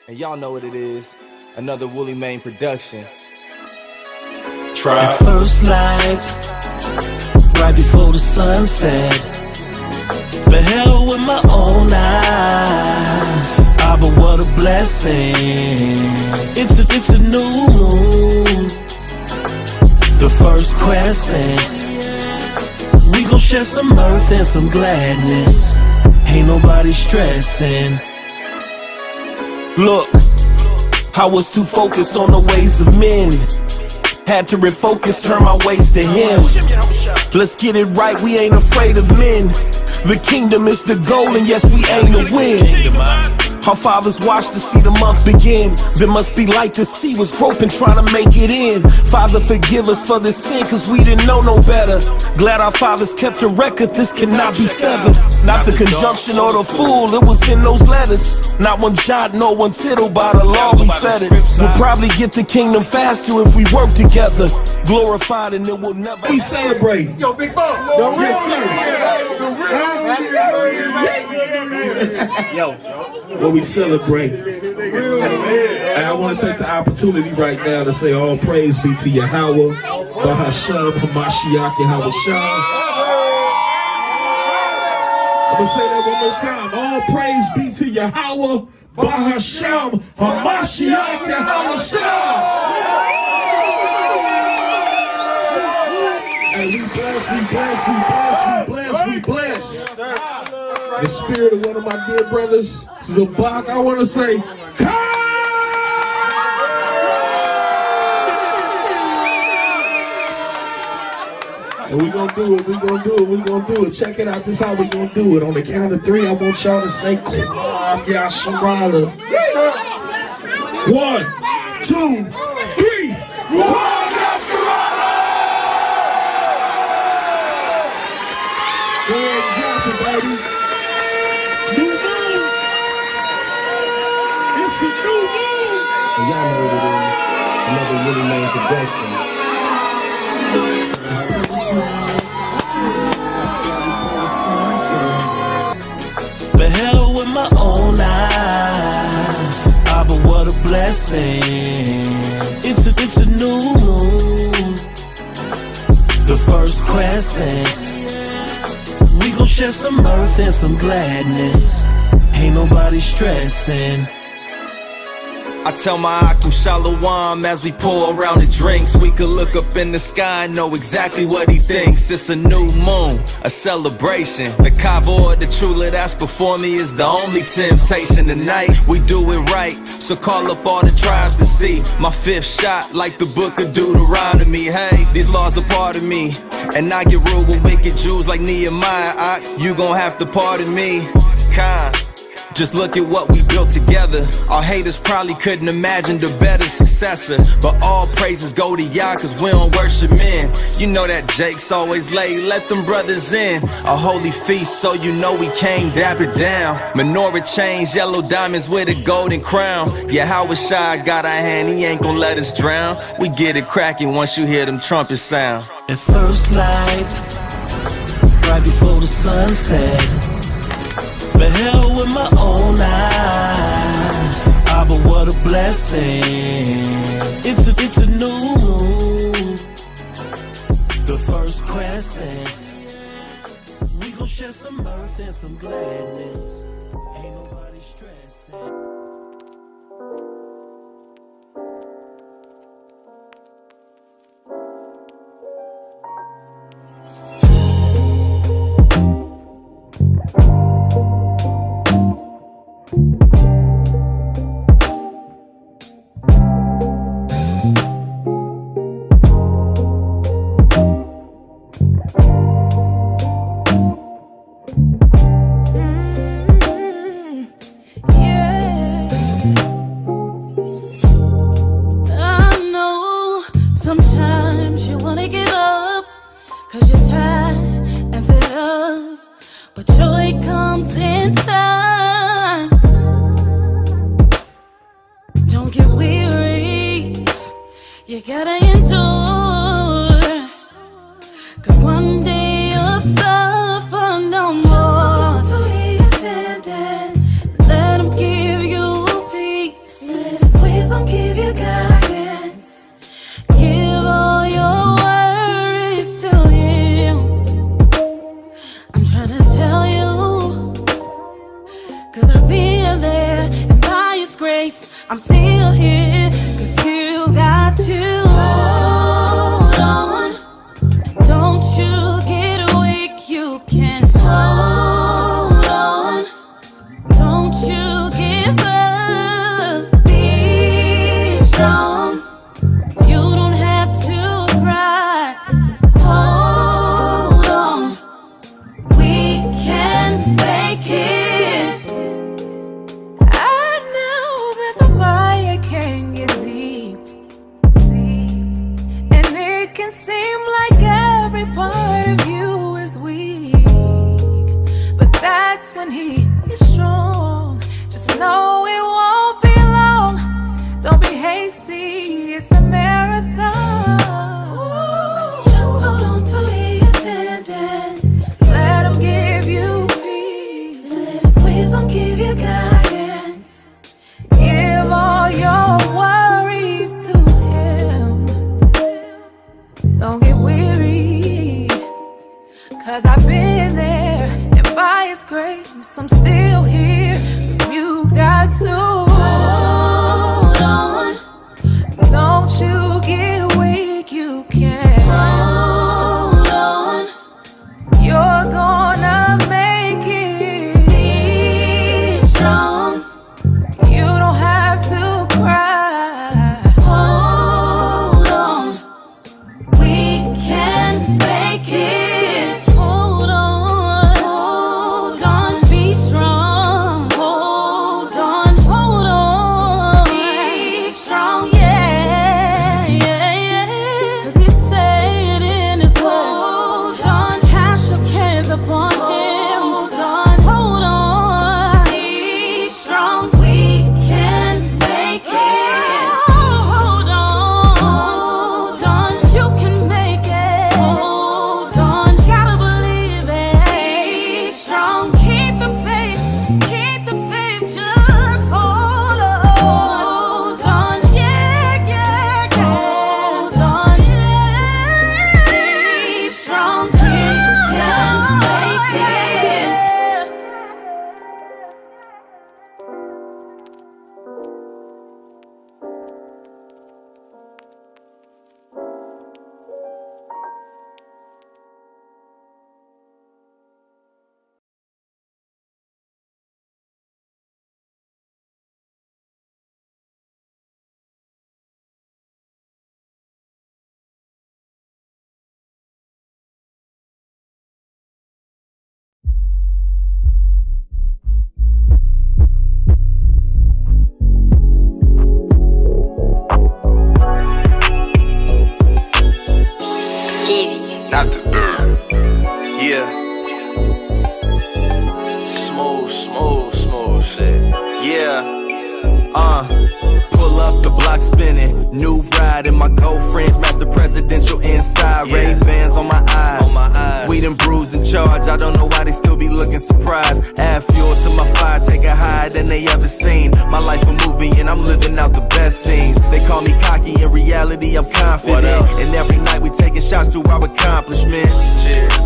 And y'all know what it is. Another Woolly Mane production. At first light, right before the sunset, beheld with my own eyes. Ah, but what a blessing. It's a new moon, the first crescent. We gon' share some mirth and some gladness. Ain't nobody stressing. Look, I was too focused on the ways of men. Had to refocus, turn my ways to him. Let's get it right, we ain't afraid of men. The kingdom is the goal, and yes, we aim to win. Our fathers watched to see the month begin. There must be light to see what's groping, trying to make it in. Father, forgive us for this sin, cause we didn't know no better. Glad our fathers kept a record, this cannot be severed. Not the conjunction or the fool, it was in those letters. Not one jot, no one tittle, by the law we fed it. We'll probably get the kingdom faster if we work together. Glorified and it will never. We celebrate. Yo, Big Bo. Yes, sir. Yo. Well, we celebrate. And I want to take the opportunity right now to say all praise be to Yahweh, Bahasham, Hamashiach, Yahweh Shah. I'm going to say that one more time. All praise be to Yahweh, Bahasham, Hamashiach, Yahweh Shah. Hey, we bless. The spirit of one of my dear brothers, Zabak, I want to say, and we gonna do it. Check it out, this is how we gonna do it. On the count of three, I want y'all to say, Shalam Yasharahla. 1, 2, 3. Go ahead and drop it, baby. New moon. It's a new moon. And y'all know what it is. Another Woolly Mane production. Beheld with my own eyes. Ah, but what a blessing. It's a new moon, the first crescent. We gon' share some mirth and some gladness. Ain't nobody stressing. I tell my Akim Shalom as we pour around the drinks. We could look up in the sky and know exactly what he thinks. It's a new moon, a celebration. The Kaaba, the Trula that's before me is the only temptation. Tonight we do it right, so call up all the tribes to see my fifth shot like the book of Deuteronomy. Hey, these laws are part of me, and I get ruled with wicked Jews like Nehemiah. You gon' have to pardon me. Just look at what we built together. Our haters probably couldn't imagine a better successor. But all praises go to Yah, cause we don't worship men. You know that Jake's always late, let them brothers in. A holy feast, so you know we came dapper down. Menorah chains, yellow diamonds with a golden crown. Yeah, Howard Shy got our hand, he ain't gon' let us drown. We get it cracking once you hear them trumpets sound. At first light, right before the sunset, beheld with my own eyes. Ah, but what a blessing. It's a new moon, the first crescent. We gon' share some mirth and some gladness. Ain't nobody stressing. You gotta endure, cause one day you'll suffer no more. Let him give you peace. that's when he is strong. Just know it won't be long. Don't be hasty, it's a marathon. Just hold on till he is standing. Let him give you peace. Let his wisdom give you guidance. Give all your worries to him. Don't get weary, 'cause I've been there, and by his grace I'm still here. 'Cause you got to Hold on. don't you get weak, you can. Hold on. You're gonna make it. Be strong. You don't have to cry. Hold on. We can make it. Hold on. Hold on. Be strong. Hold on. Hold on. Be strong. Yeah. Yeah. Yeah. 'Cause he said in his word. Hold on. Cast your cares upon him. Hold on. Hold on. Be strong. We can make it. Hold on. Hold on. You can make it. Hold on. Gotta believe it. Be strong. Keep the faith. Keep the faith. Just hold on. Hold on. Yeah, yeah, yeah. Hold on. Yeah. Be strong. We can make it. Not the yeah. Smooth shit. Yeah. Pull up the block spinning. New ride and my girlfriends match the presidential inside. Ray-Bans on my eyes. Weed and brews in charge. I don't know why they still be looking surprised. Add fuel to my fire, take it higher than they ever seen. My life a movie and I'm living out the best scenes. They call me cocky, in reality I'm confident. And every night we taking shots to our accomplishments.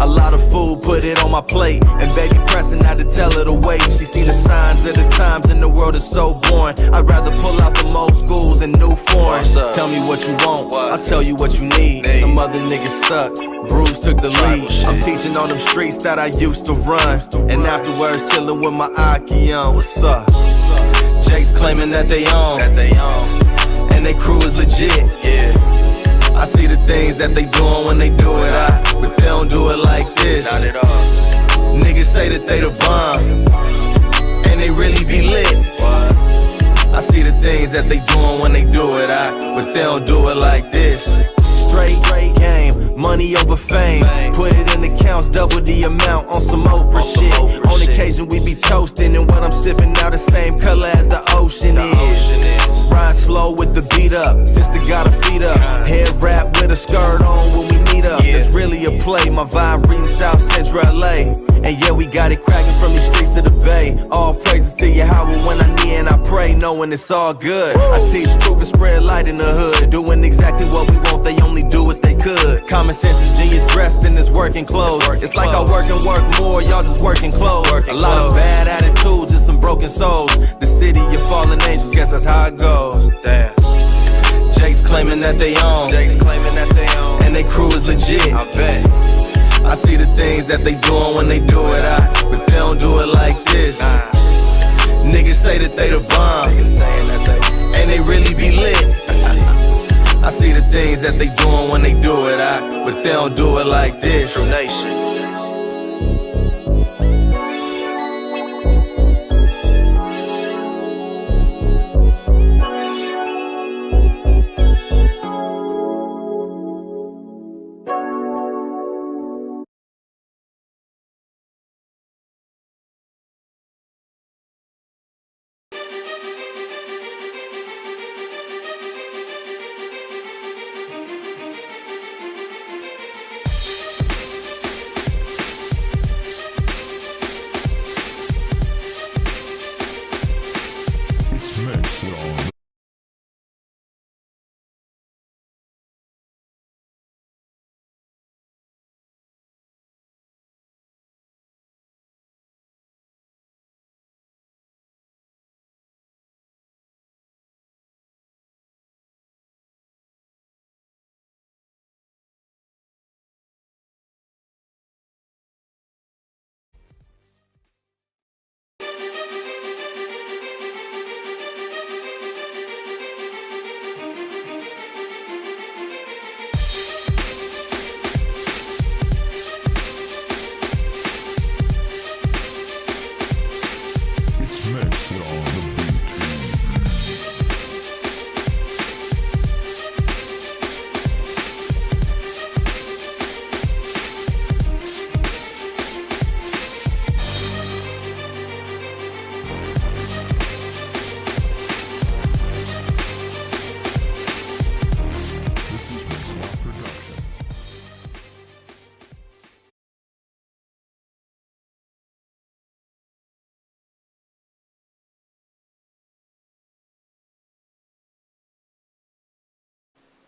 A lot of food, put it on my plate. And baby pressing not to tell her to wait. She seen the signs of the times and the world is so boring. I'd rather pull out the old schools and new foreigns. Tell me what you want, I'll tell you what you need. Them other niggas stuck, Bruce took the lead. I'm teaching on them streets that I used to run. And afterwards chilling with my Aki on. What's up? Jake's claiming that they own. And they crew is legit. I see the things that they doing when they do it, but they don't do it like this. Not at all. Niggas say that they the bomb, and they really be lit. I see the things that they doing when they do it, but they don't do it like this. Straight game, money over fame. Put it in accounts, double the amount on some Oprah shit. On occasion we be toasting, and what I'm sipping now the same color as the ocean is. Ride slow with the beat up, sister got her feet up. Head wrap with a skirt on when we meet up. It's really a play, my vibe reading South Central LA. And yeah, we got it cracking from the streets to the bay. All praises to Yahweh when I kneel and I pray, knowing it's all good. I teach truth and spread light in the hood, doing exactly what we want, they only do what they could. Common sense is genius dressed in his working clothes. It's like I work and work more, y'all just working clothes. A lot of bad attitudes and some broken souls. The city of fallen angels, guess that's how it goes. Damn. Jake's claiming that they own. And they crew is legit. I bet. I see the things that they doing when they do it, but they don't do it like this. Niggas say that they the bomb, and they really be lit. I see the things that they doing when they do it, but they don't do it like this. True Nation.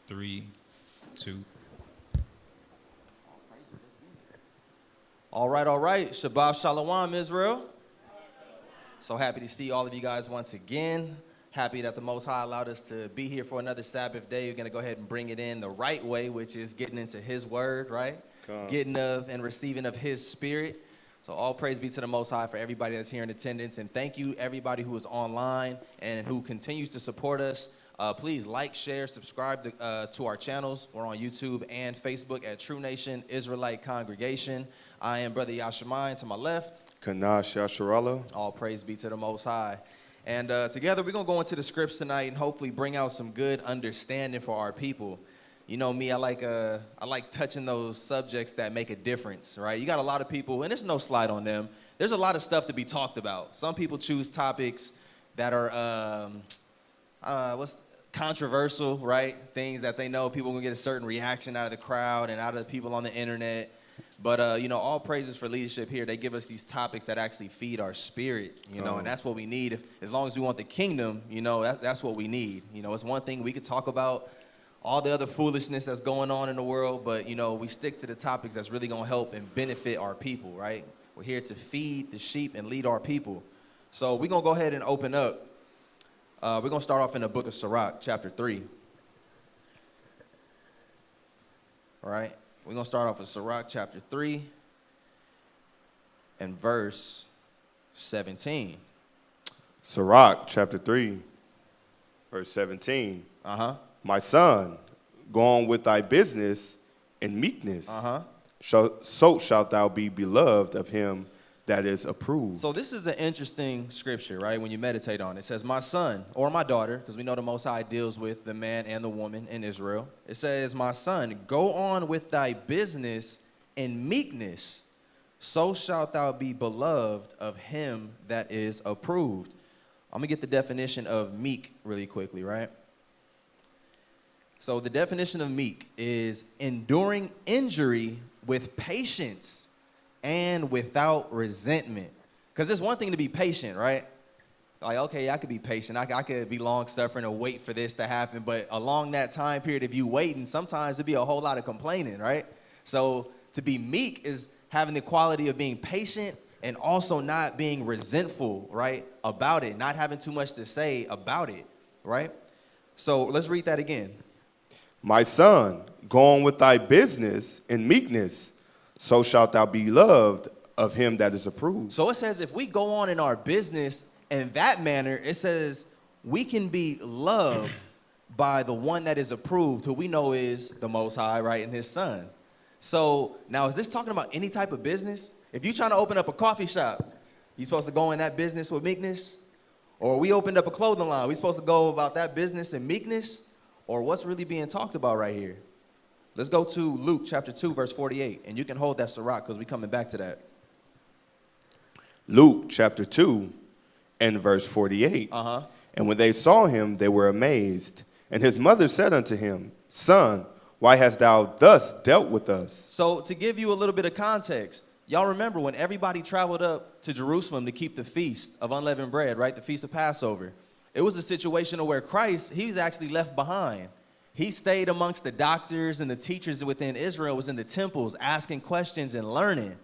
3, 2. All right. Shabbat Shalom, Israel. So happy to see all of you guys once again. Happy that the Most High allowed us to be here for another Sabbath day. We're going to go ahead and bring it in the right way, which is getting into His Word, right? Getting of and receiving of His Spirit. So all praise be to the Most High for everybody that's here in attendance. And thank you, everybody who is online and who continues to support us. Please like, share, subscribe to our channels. We're on YouTube and Facebook at True Nation Israelite Congregation. I am Brother Yashami, and to my left, Shalam Yasharahla. all praise be to the Most High. And together we're going to go into the scripts tonight and hopefully bring out some good understanding for our people. You know me, I like touching those subjects that make a difference, right? You got a lot of people, and there's no slight on them. There's a lot of stuff to be talked about. Some people choose topics that are controversial, right? Things that they know people are going to get a certain reaction out of the crowd and out of the people on the internet. But, all praises for leadership here. They give us these topics that actually feed our spirit, and that's what we need. As long as we want the kingdom, that's what we need. It's one thing we could talk about all the other foolishness that's going on in the world, but, we stick to the topics that's really going to help and benefit our people, right? We're here to feed the sheep and lead our people. So we're going to go ahead and open up. We're going to start off in the book of Sirach, chapter 3. All right? We're going to start off with Sirach chapter 3 and verse 17. Sirach chapter 3, verse 17. My son, go on with thy business in meekness. So shalt thou be beloved of him that is approved. So this is an interesting scripture, right, when you meditate on it. It says, my son, or my daughter, because we know the Most High deals with the man and the woman in Israel. It says, my son, go on with thy business in meekness, so shalt thou be beloved of him that is approved. I'm going to get the definition of meek really quickly, right? So the definition of meek is enduring injury with patience and without resentment. Because it's one thing to be patient, right? Like, okay, I could be patient. I could be long-suffering and wait for this to happen. But along that time period, if you waiting, sometimes it'd be a whole lot of complaining, right? So to be meek is having the quality of being patient and also not being resentful, right, about it, not having too much to say about it, right? So let's read that again. My son, go on with thy business in meekness, so shalt thou be loved of him that is approved. So it says if we go on in our business in that manner, it says we can be loved by the one that is approved, who we know is the Most High, right, and his son. So now is this talking about any type of business? If you're trying to open up a coffee shop, you supposed to go in that business with meekness? Or we opened up a clothing line, we supposed to go about that business in meekness? Or what's really being talked about right here? Let's go to Luke chapter 2, verse 48, and you can hold that Sirach because we're coming back to that. Luke chapter 2 and verse 48. And when they saw him, they were amazed. And his mother said unto him, Son, why hast thou thus dealt with us? So to give you a little bit of context, y'all remember when everybody traveled up to Jerusalem to keep the feast of unleavened bread, right? The feast of Passover. It was a situation where Christ, he was actually left behind. He stayed amongst the doctors and the teachers within Israel, was in the temples asking questions and learning.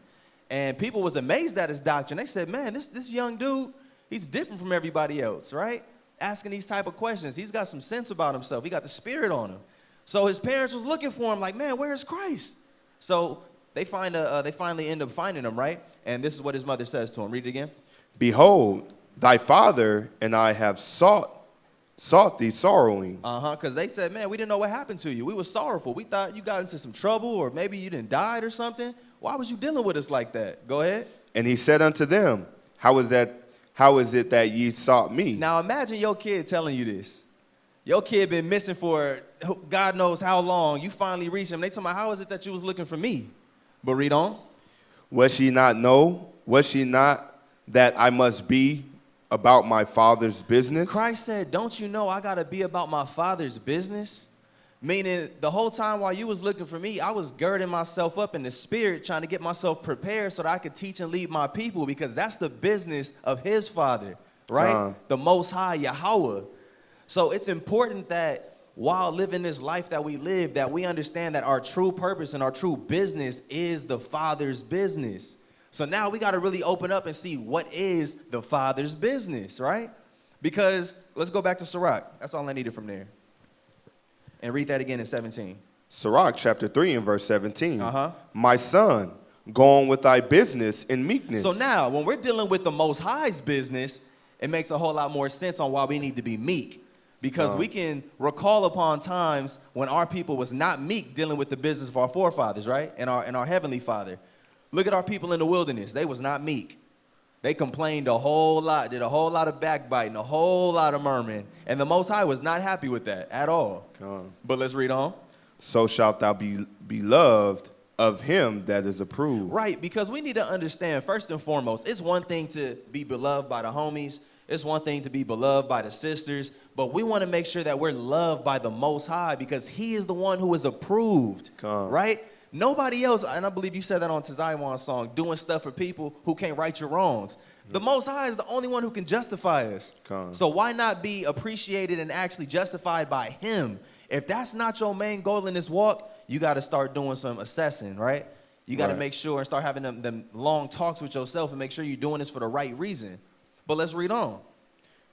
And people was amazed at his doctrine. They said, man, this young dude, he's different from everybody else, right? Asking these type of questions. He's got some sense about himself. He got the spirit on him. So his parents was looking for him like, man, where's Christ? So they finally end up finding him, right? And this is what his mother says to him. Read it again. Behold, thy father and I have sought thee sorrowing. Because they said, man, we didn't know what happened to you. We were sorrowful. We thought you got into some trouble or maybe you didn't died or something. Why was you dealing with us like that? Go ahead. And he said unto them, How is it that ye sought me? Now imagine your kid telling you this. Your kid been missing for God knows how long. You finally reached him. They tell me, how is it that you was looking for me? But read on. Was she not that I must be about my father's business? Christ said, don't you know I got to be about my father's business? Meaning the whole time while you was looking for me, I was girding myself up in the spirit, trying to get myself prepared so that I could teach and lead my people, because that's the business of his father, right? The Most High, Yahweh. So it's important that while living this life that we live, that we understand that our true purpose and our true business is the Father's business. So now we got to really open up and see what is the Father's business, right? Because let's go back to Sirach. That's all I needed from there. And read that again in 17. Sirach chapter 3 and verse 17. My son, go on with thy business in meekness. So now, when we're dealing with the Most High's business, it makes a whole lot more sense on why we need to be meek. Because we can recall upon times when our people was not meek dealing with the business of our forefathers, right? And our Heavenly Father. Look at our people in the wilderness. They was not meek. They complained a whole lot, did a whole lot of backbiting, a whole lot of murmuring. And the Most High was not happy with that at all. But let's read on. So shalt thou be beloved of him that is approved. Right, because we need to understand, first and foremost, it's one thing to be beloved by the homies. It's one thing to be beloved by the sisters, but we want to make sure that we're loved by the Most High because he is the one who is approved, right? Nobody else, and I believe you said that on Tazaiwan's song, doing stuff for people who can't right your wrongs. The Most High is the only one who can justify us. So why not be appreciated and actually justified by him? If that's not your main goal in this walk, you got to start doing some assessing, right? You got to make sure and start having them long talks with yourself and make sure you're doing this for the right reason. But let's read on.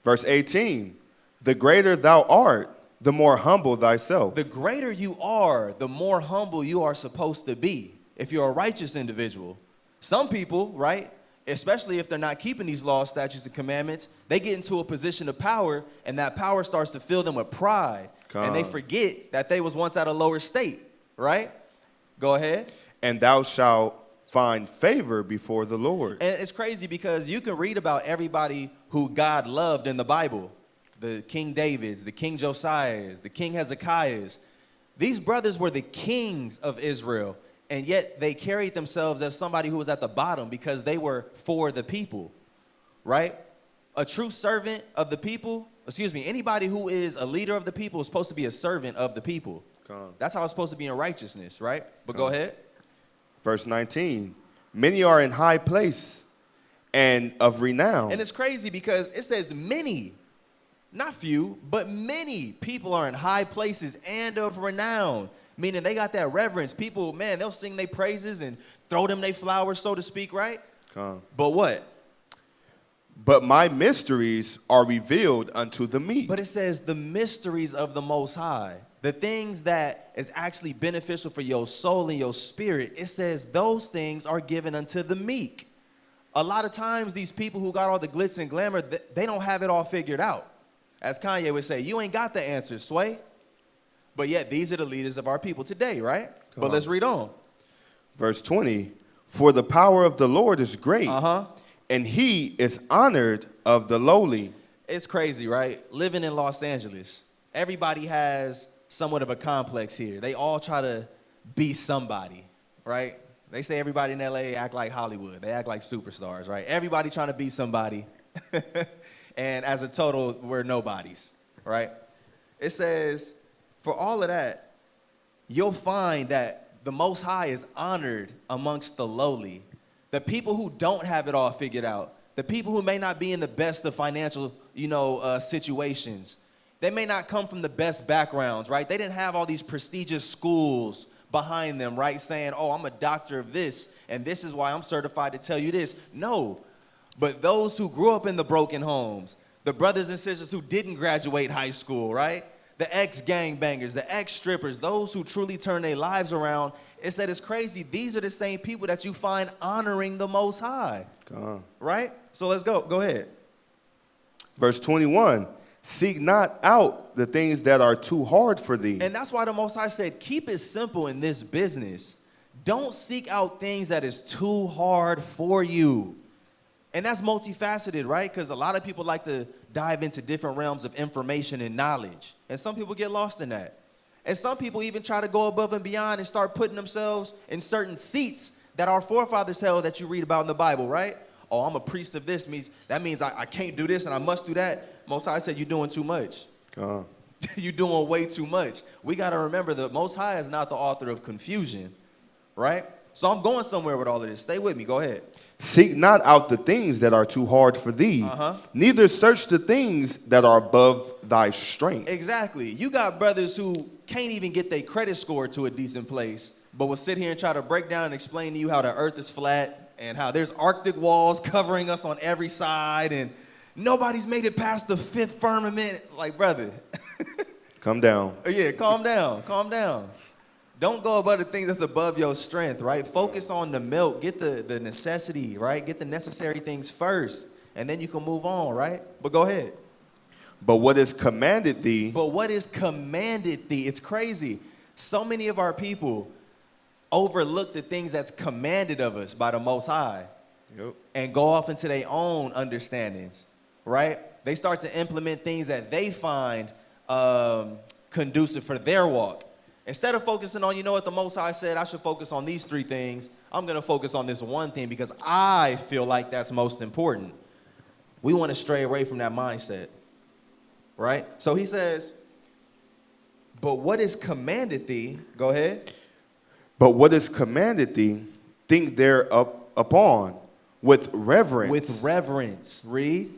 Verse 18, the greater thou art, the more humble thyself. The greater you are, the more humble you are supposed to be if you're a righteous individual. Some people, right, especially if they're not keeping these laws, statutes, and commandments, they get into a position of power, and that power starts to fill them with pride. And they forget that they was once at a lower state, right? Go ahead. And thou shalt find favor before the Lord. And it's crazy because you can read about everybody who God loved in the Bible. The King Davids, the King Josiahs, the King Hezekiahs. These brothers were the kings of Israel, and yet they carried themselves as somebody who was at the bottom because they were for the people, right? A true servant of the people, anybody who is a leader of the people is supposed to be a servant of the people. That's how it's supposed to be in righteousness, right? But go ahead. Verse 19, many are in high place and of renown. And it's crazy because it says many, not few, but many people are in high places and of renown, meaning they got that reverence. People, man, they'll sing their praises and throw them their flowers, so to speak, right? But what? But my mysteries are revealed unto the meek. But it says the mysteries of the Most High. The things that is actually beneficial for your soul and your spirit, it says those things are given unto the meek. A lot of times these people who got all the glitz and glamour, they don't have it all figured out. As Kanye would say, you ain't got the answers, Sway. But yet these are the leaders of our people today, right? But let's read on. Verse 20, for the power of the Lord is great, and he is honored of the lowly. It's crazy, right? Living in Los Angeles, everybody has somewhat of a complex here. They all try to be somebody, right? They say everybody in LA act like Hollywood. They act like superstars, right? Everybody trying to be somebody. And as a total, we're nobodies, right? It says, for all of that, you'll find that the Most High is honored amongst the lowly. The people who don't have it all figured out. The people who may not be in the best of financial, situations. They may not come from the best backgrounds, right? They didn't have all these prestigious schools behind them, right? Saying, oh, I'm a doctor of this, and this is why I'm certified to tell you this. No. But those who grew up in the broken homes, the brothers and sisters who didn't graduate high school, right? The ex-gangbangers, the ex-strippers, those who truly turn their lives around, it said it's crazy. These are the same people that you find honoring the Most High, right? So let's go. Go ahead. Verse 21. Seek not out the things that are too hard for thee. And that's why the Most High said, keep it simple in this business. Don't seek out things that is too hard for you. And that's multifaceted, right? Because a lot of people like to dive into different realms of information and knowledge. And some people get lost in that. And some people even try to go above and beyond and start putting themselves in certain seats that our forefathers held that you read about in the Bible, right? Oh, I'm a priest of this. That means I can't do this and I must do that. Most High said, you're doing too much. You're doing way too much. We got to remember the Most High is not the author of confusion, right? So I'm going somewhere with all of this. Stay with me. Go ahead. Seek not out the things that are too hard for thee, neither search the things that are above thy strength. Exactly. You got brothers who can't even get their credit score to a decent place, but will sit here and try to break down and explain to you how the earth is flat and how there's Arctic walls covering us on every side and nobody's made it past the fifth firmament. Like, brother. Come down. Yeah, calm down. Calm down. Don't go above the things that's above your strength, right? Focus on the milk. Get the necessity, right? Get the necessary things first, and then you can move on, right? But go ahead. But what is commanded thee? But what is commanded thee? It's crazy. So many of our people overlook the things that's commanded of us by the Most High and go off into their own understandings, right? They start to implement things that they find conducive for their walk. Instead of focusing on, you know what, the Most High said, I should focus on these 3 things, I'm going to focus on this one thing because I feel like that's most important. We want to stray away from that mindset, right? So he says, but what is commanded thee, go ahead. But what is commanded thee, think thereupon with reverence. With reverence, read.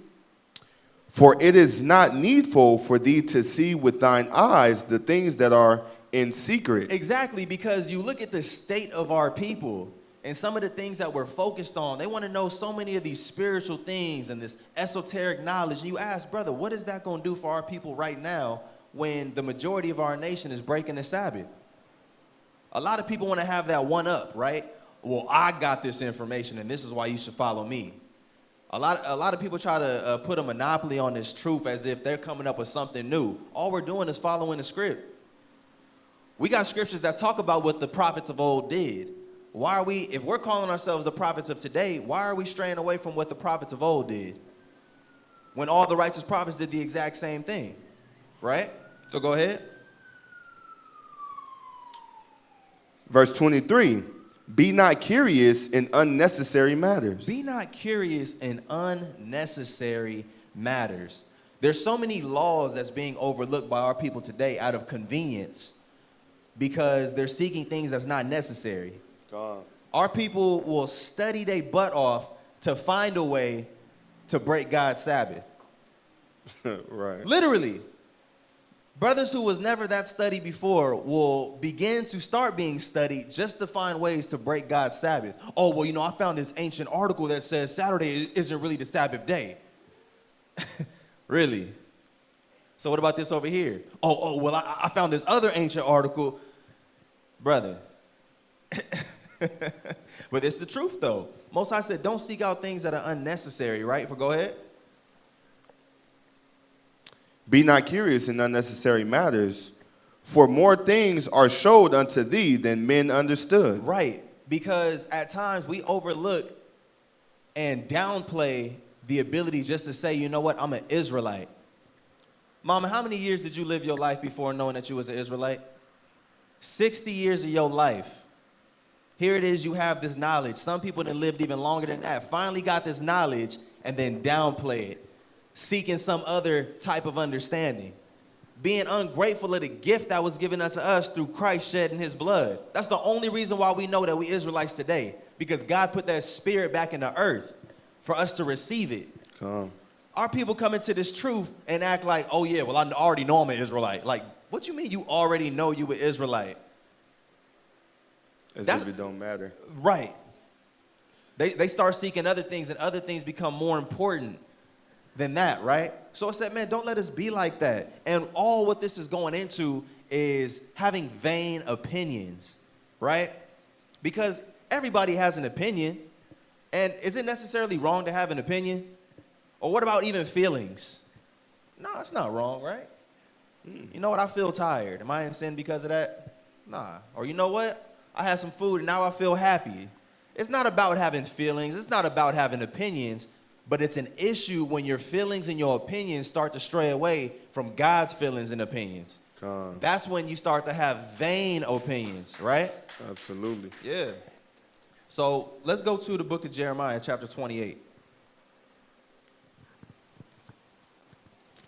For it is not needful for thee to see with thine eyes the things that are in secret. Exactly, because you look at the state of our people and some of the things that we're focused on. They want to know so many of these spiritual things and this esoteric knowledge. And you ask, brother, what is that going to do for our people right now when the majority of our nation is breaking the Sabbath? A lot of people want to have that one up, right? Well, I got this information and this is why you should follow me. A lot of people try to put a monopoly on this truth as if they're coming up with something new. All we're doing is following the script. We got scriptures that talk about what the prophets of old did. Why are we, if we're calling ourselves the prophets of today, why are we straying away from what the prophets of old did? When all the righteous prophets did the exact same thing, right? So go ahead. Verse 23, be not curious in unnecessary matters. Be not curious in unnecessary matters. There's so many laws that's being overlooked by our people today out of convenience because they're seeking things that's not necessary. God. Our people will study their butt off to find a way to break God's Sabbath. Right. Literally. Brothers who was never that studied before will begin to start being studied just to find ways to break God's Sabbath. Oh, well, you know, I found this ancient article that says Saturday isn't really the Sabbath day. Really? So what about this over here? Well, I found this other ancient article. Brother. But it's the truth, though. Most High said, don't seek out things that are unnecessary, right? Go ahead. Be not curious in unnecessary matters, for more things are showed unto thee than men understood. Right, because at times we overlook and downplay the ability just to say, you know what, I'm an Israelite. Mama, how many years did you live your life before knowing that you was an Israelite? 60 years of your life. Here it is, you have this knowledge. Some people that lived even longer than that finally got this knowledge and then downplay it, seeking some other type of understanding, being ungrateful of the gift that was given unto us through Christ shedding his blood. That's the only reason why we know that we Israelites today, because God put that spirit back in the earth for us to receive it. Come. Our people come into this truth and act like, oh yeah, well I already know I'm an Israelite. Like, what you mean you already know you an Israelite? As if it don't matter. Right. They start seeking other things and other things become more important than that, right? So I said, man, don't let us be like that. And all what this is going into is having vain opinions, right? Because everybody has an opinion. And is it necessarily wrong to have an opinion? Or what about even feelings? No, it's not wrong, right? You know what? I feel tired. Am I in sin because of that? Nah. Or you know what? I had some food and now I feel happy. It's not about having feelings. It's not about having opinions. But it's an issue when your feelings and your opinions start to stray away from God's feelings and opinions. That's when you start to have vain opinions, right? Absolutely. Yeah. So let's go to the book of Jeremiah, chapter 28.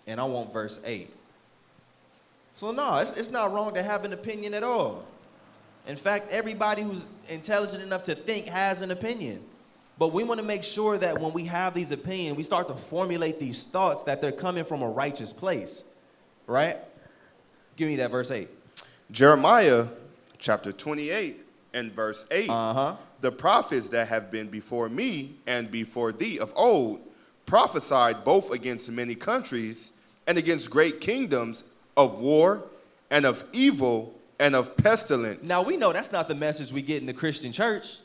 And I want verse 8. So no, it's not wrong to have an opinion at all. In fact, everybody who's intelligent enough to think has an opinion. But we want to make sure that when we have these opinions, we start to formulate these thoughts that they're coming from a righteous place, right? Give me that verse 8. Jeremiah chapter 28 and verse 8. The prophets that have been before me and before thee of old prophesied both against many countries and against great kingdoms of war and of evil and of pestilence. Now, we know that's not the message we get in the Christian church.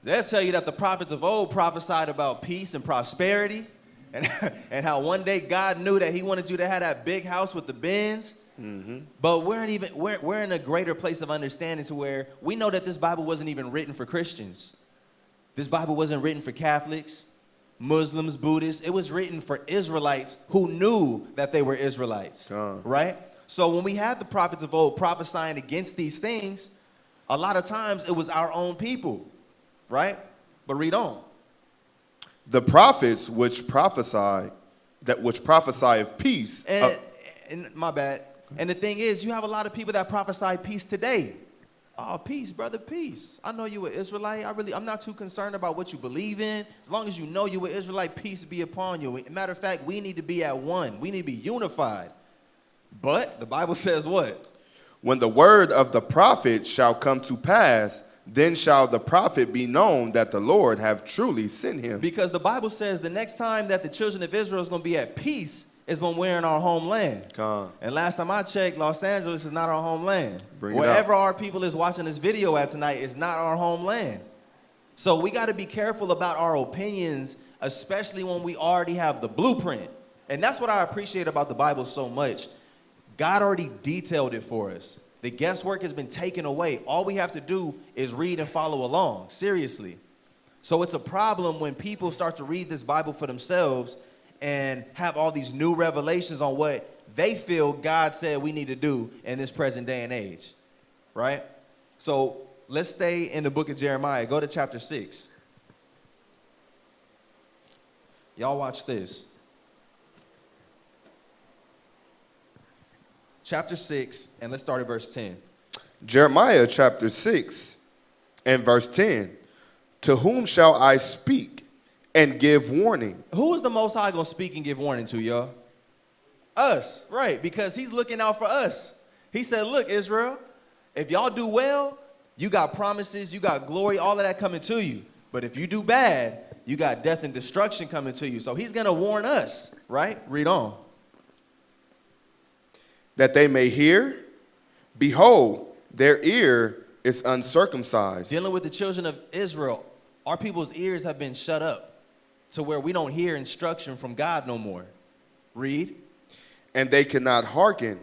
They'll tell you that the prophets of old prophesied about peace and prosperity and how one day God knew that he wanted you to have that big house with the bins. But we're in a greater place of understanding to where we know that this Bible wasn't even written for Christians. This Bible wasn't written for Catholics, Muslims, Buddhists. It was written for Israelites who knew that they were Israelites, right? So when we had the prophets of old prophesying against these things, a lot of times it was our own people, right? But read on. The prophets which prophesy of peace. And my bad. And the thing is, you have a lot of people that prophesy peace today. Oh, peace, brother, peace. I know you were Israelite. I'm not too concerned about what you believe in. As long as you know you were Israelite, peace be upon you. Matter of fact, we need to be at one. We need to be unified. But the Bible says what? When the word of the prophet shall come to pass, then shall the prophet be known that the Lord have truly sent him. Because the Bible says the next time that the children of Israel is going to be at peace is when we're in our homeland. And last time I checked, Los Angeles is not our homeland. Wherever our people is watching this video at tonight is not our homeland. So we got to be careful about our opinions, especially when we already have the blueprint. And that's what I appreciate about the Bible so much. God already detailed it for us. The guesswork has been taken away. All we have to do is read and follow along, seriously. So it's a problem when people start to read this Bible for themselves and have all these new revelations on what they feel God said we need to do in this present day and age, right? So let's stay in the book of Jeremiah. Go to chapter 6. Y'all watch this. Chapter 6, and let's start at verse 10. Jeremiah chapter 6 and verse 10. To whom shall I speak and give warning? Who is the Most High going to speak and give warning to, y'all? Us, right, because he's looking out for us. He said, look, Israel, if y'all do well, you got promises, you got glory, all of that coming to you. But if you do bad, you got death and destruction coming to you. So he's going to warn us, right? Read on. That they may hear, behold, their ear is uncircumcised. Dealing with the children of Israel, our people's ears have been shut up to where we don't hear instruction from God no more. Read. And they cannot hearken.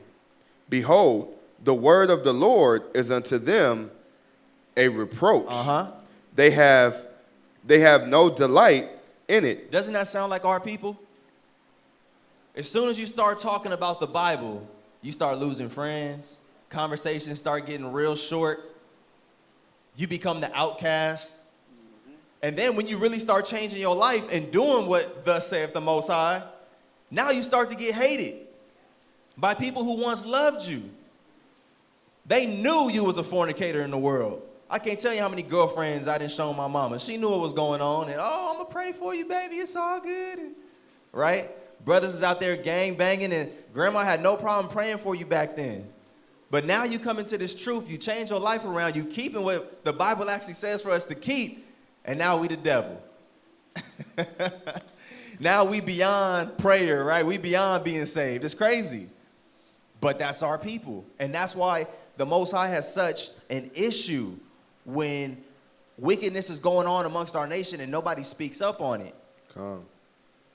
Behold, the word of the Lord is unto them a reproach. They have no delight in it. Doesn't that sound like our people? As soon as you start talking about the Bible, you start losing friends. Conversations start getting real short. You become the outcast. And then when you really start changing your life and doing what thus saith the Most High, now you start to get hated by people who once loved you. They knew you was a fornicator in the world. I can't tell you how many girlfriends I didn't show my mama. She knew what was going on. And, oh, I'm going to pray for you, baby. It's all good. Right? Brothers is out there gang banging, and grandma had no problem praying for you back then. But now you come into this truth, you change your life around, you keeping what the Bible actually says for us to keep, and now we the devil. Now we beyond prayer, right? We beyond being saved. It's crazy. But that's our people. And that's why the Most High has such an issue when wickedness is going on amongst our nation and nobody speaks up on it.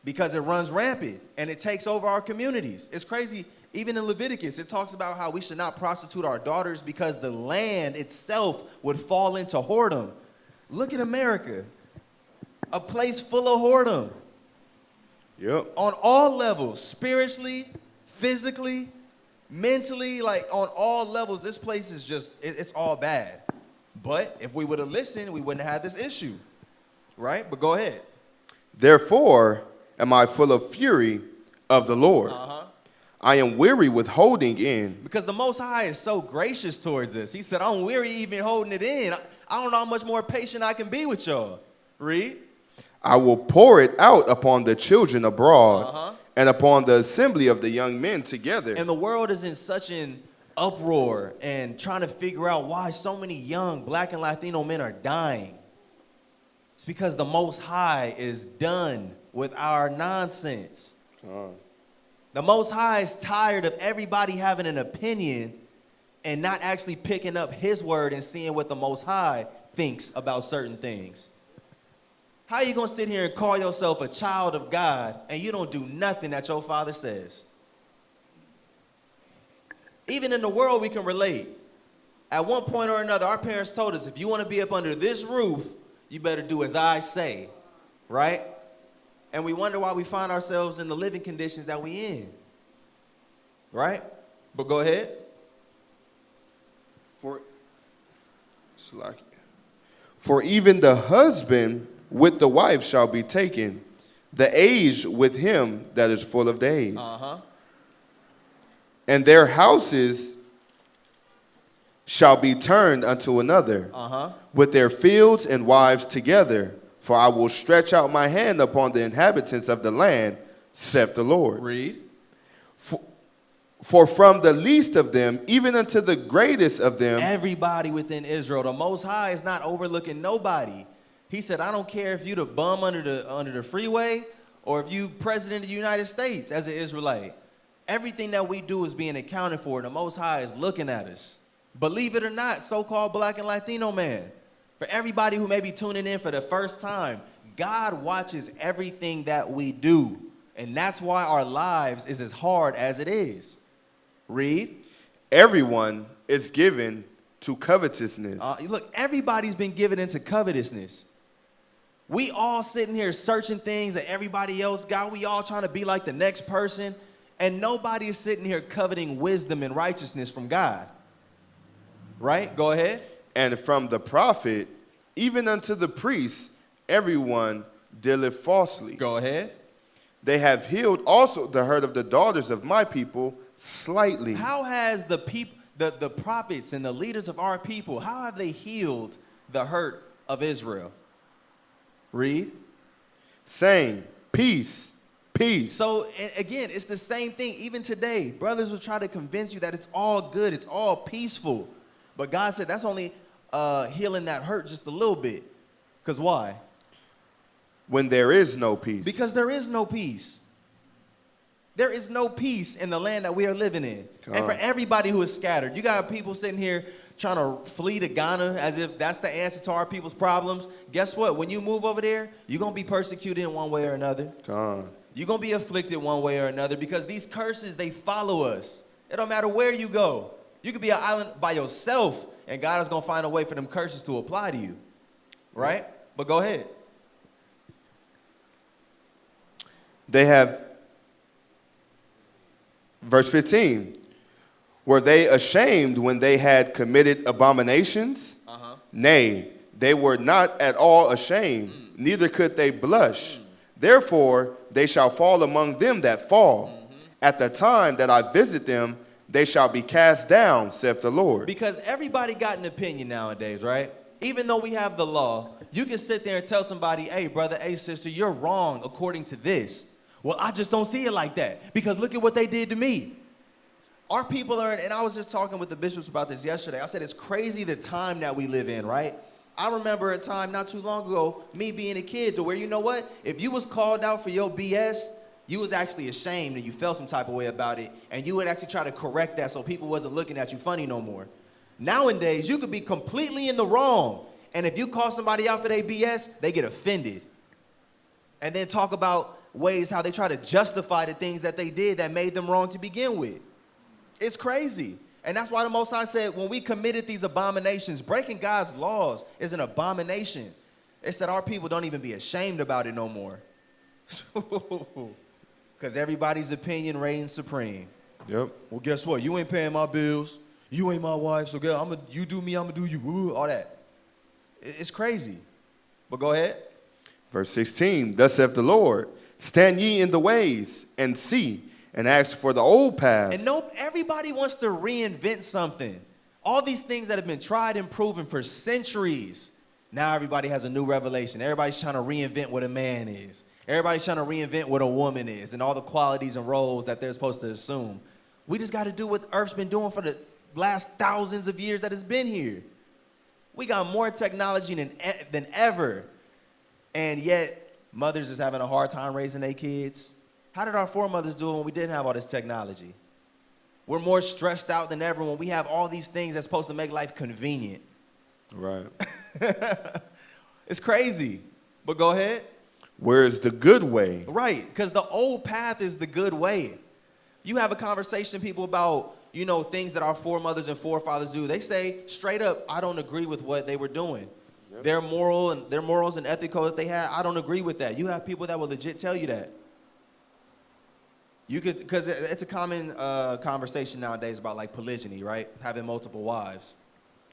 Because it runs rampant and it takes over our communities. It's crazy. Even in Leviticus, it talks about how we should not prostitute our daughters because the land itself would fall into whoredom. Look at America, a place full of whoredom. Yep. On all levels, spiritually, physically, mentally, like on all levels, this place is just, it's all bad. But if we would have listened, we wouldn't have had this issue, right? But go ahead. Therefore am I full of fury of the Lord. I am weary with holding in. Because the Most High is so gracious towards us. He said, I'm weary even holding it in. I don't know how much more patient I can be with y'all. Read. I will pour it out upon the children abroad and upon the assembly of the young men together. And the world is in such an uproar and trying to figure out why so many young Black and Latino men are dying. It's because the Most High is done with our nonsense. The Most High is tired of everybody having an opinion and not actually picking up his word and seeing what the Most High thinks about certain things. How are you going to sit here and call yourself a child of God and you don't do nothing that your father says? Even in the world, we can relate. At one point or another, our parents told us, if you want to be up under this roof, you better do as I say, right? And we wonder why we find ourselves in the living conditions that we in, right? But go ahead. For even the husband with the wife shall be taken, the age with him that is full of days. And their houses shall be turned unto another, with their fields and wives together. For I will stretch out my hand upon the inhabitants of the land, saith the Lord. Read. For from the least of them, even unto the greatest of them. Everybody within Israel, the Most High is not overlooking nobody. He said, I don't care if you the bum under the freeway or if you president of the United States as an Israelite. Everything that we do is being accounted for. The Most High is looking at us. Believe it or not, so-called Black and Latino man. For everybody who may be tuning in for the first time, God watches everything that we do. And that's why our lives is as hard as it is. Read. Everyone is given to covetousness. Look, everybody's been given into covetousness. We all sitting here searching things that everybody else got. We all trying to be like the next person. And nobody is sitting here coveting wisdom and righteousness from God. Right? Go ahead. And from the prophet, even unto the priest, everyone dealeth falsely. Go ahead. They have healed also the hurt of the daughters of my people slightly. How has the prophets and the leaders of our people, how have they healed the hurt of Israel? Read. Saying, peace, peace. So, again, it's the same thing. Even today, brothers will try to convince you that it's all good, it's all peaceful. But God said that's only healing that hurt just a little bit. Because why? When there is no peace. Because there is no peace. There is no peace in the land that we are living in. And for everybody who is scattered, you got people sitting here trying to flee to Ghana as if that's the answer to our people's problems. Guess what? When you move over there, you're going to be persecuted in one way or another. You're going to be afflicted one way or another because these curses, they follow us. It don't matter where you go. You could be an island by yourself, and God is going to find a way for them curses to apply to you. Right? But go ahead. They have, verse 15, were they ashamed when they had committed abominations? Nay, they were not at all ashamed, neither could they blush. Therefore, they shall fall among them that fall. At the time that I visit them, they shall be cast down, saith the Lord. Because everybody got an opinion nowadays, right? Even though we have the law, you can sit there and tell somebody, hey, brother, hey, sister, you're wrong according to this. Well, I just don't see it like that because look at what they did to me. Our people are, and I was just talking with the bishops about this yesterday. I said, it's crazy the time that we live in, right? I remember a time not too long ago, me being a kid to where, you know what? If you was called out for your BS, you was actually ashamed and you felt some type of way about it. And you would actually try to correct that so people wasn't looking at you funny no more. Nowadays, you could be completely in the wrong. And if you call somebody out for their BS, they get offended. And then talk about ways how they try to justify the things that they did that made them wrong to begin with. It's crazy. And that's why the Most High said when we committed these abominations, breaking God's laws is an abomination. It said our people don't even be ashamed about it no more. Because everybody's opinion reigns supreme. Yep. Well, guess what? You ain't paying my bills. You ain't my wife. So girl, you do me, I'm going to do you. Ooh, all that. It's crazy. But go ahead. Verse 16, thus saith the Lord, stand ye in the ways and see, and ask for the old paths. And everybody wants to reinvent something. All these things that have been tried and proven for centuries. Now everybody has a new revelation. Everybody's trying to reinvent what a man is. Everybody's trying to reinvent what a woman is and all the qualities and roles that they're supposed to assume. We just got to do what Earth's been doing for the last thousands of years that it's been here. We got more technology than ever. And yet, mothers is having a hard time raising their kids. How did our foremothers do it when we didn't have all this technology? We're more stressed out than ever when we have all these things that's supposed to make life convenient. Right. It's crazy. But go ahead. Where's the good way? Right, because the old path is the good way. You have a conversation, people, about, things that our foremothers and forefathers do. They say straight up, I don't agree with what they were doing. Yep. Their morals and ethical that they had, I don't agree with that. You have people that will legit tell you that. Because it's a common conversation nowadays about like polygyny, right? Having multiple wives.